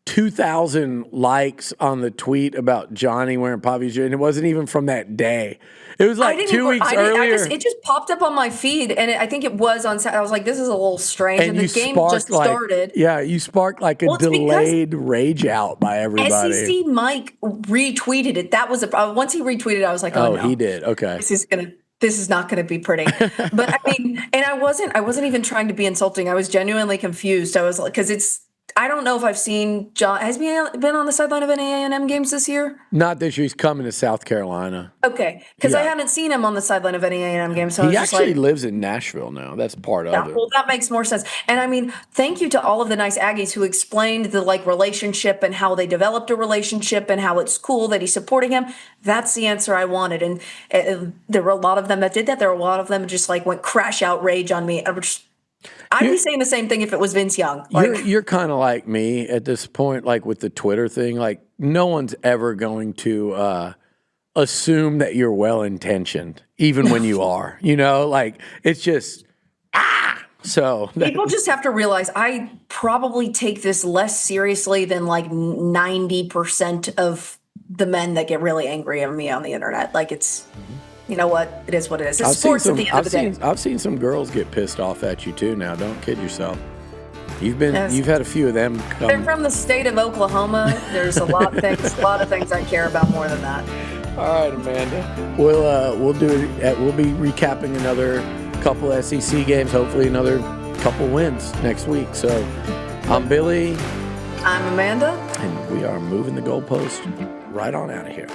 2,000 likes on the tweet about Johnny wearing Pavia, and it wasn't even from that day. It was like 2 weeks earlier. It just popped up on my feed, and I think it was on Saturday. I was like, this is a little strange. And the game just started. Yeah, you sparked like a delayed rage out by everybody. SEC Mike retweeted it. That was once he retweeted, I was like, oh no. He did. Okay. This is not going to be pretty. But I mean, and I wasn't even trying to be insulting. I was genuinely confused. I was like, because I don't know if I've seen John. Has he been on the sideline of any A&M games this year? Not this year. He's coming to South Carolina. Okay, because I haven't seen him on the sideline of any A&M games. So he actually lives in Nashville now. That's part of it. Well, that makes more sense. And I mean, thank you to all of the nice Aggies who explained the relationship and how they developed a relationship and how it's cool that he's supporting him. That's the answer I wanted. And there were a lot of them that did that. There were a lot of them that just went crash out rage on me. I'd be saying the same thing if it was Vince Young. You're kind of like me at this point, like with the Twitter thing. Like, no one's ever going to assume that you're well-intentioned, even when you are. It's just, So people just have to realize I probably take this less seriously than 90% of the men that get really angry at me on the internet. It's... You know what? It is what it is. It's sports at the end of the day. I've seen some girls get pissed off at you too. Now, don't kid yourself. You've had a few of them come. They're from the state of Oklahoma. There's a lot of things I care about more than that. All right, Amanda. We'll do it. We'll be recapping another couple SEC games. Hopefully, another couple wins next week. So, I'm Billy. I'm Amanda. And we are moving the goalpost right on out of here.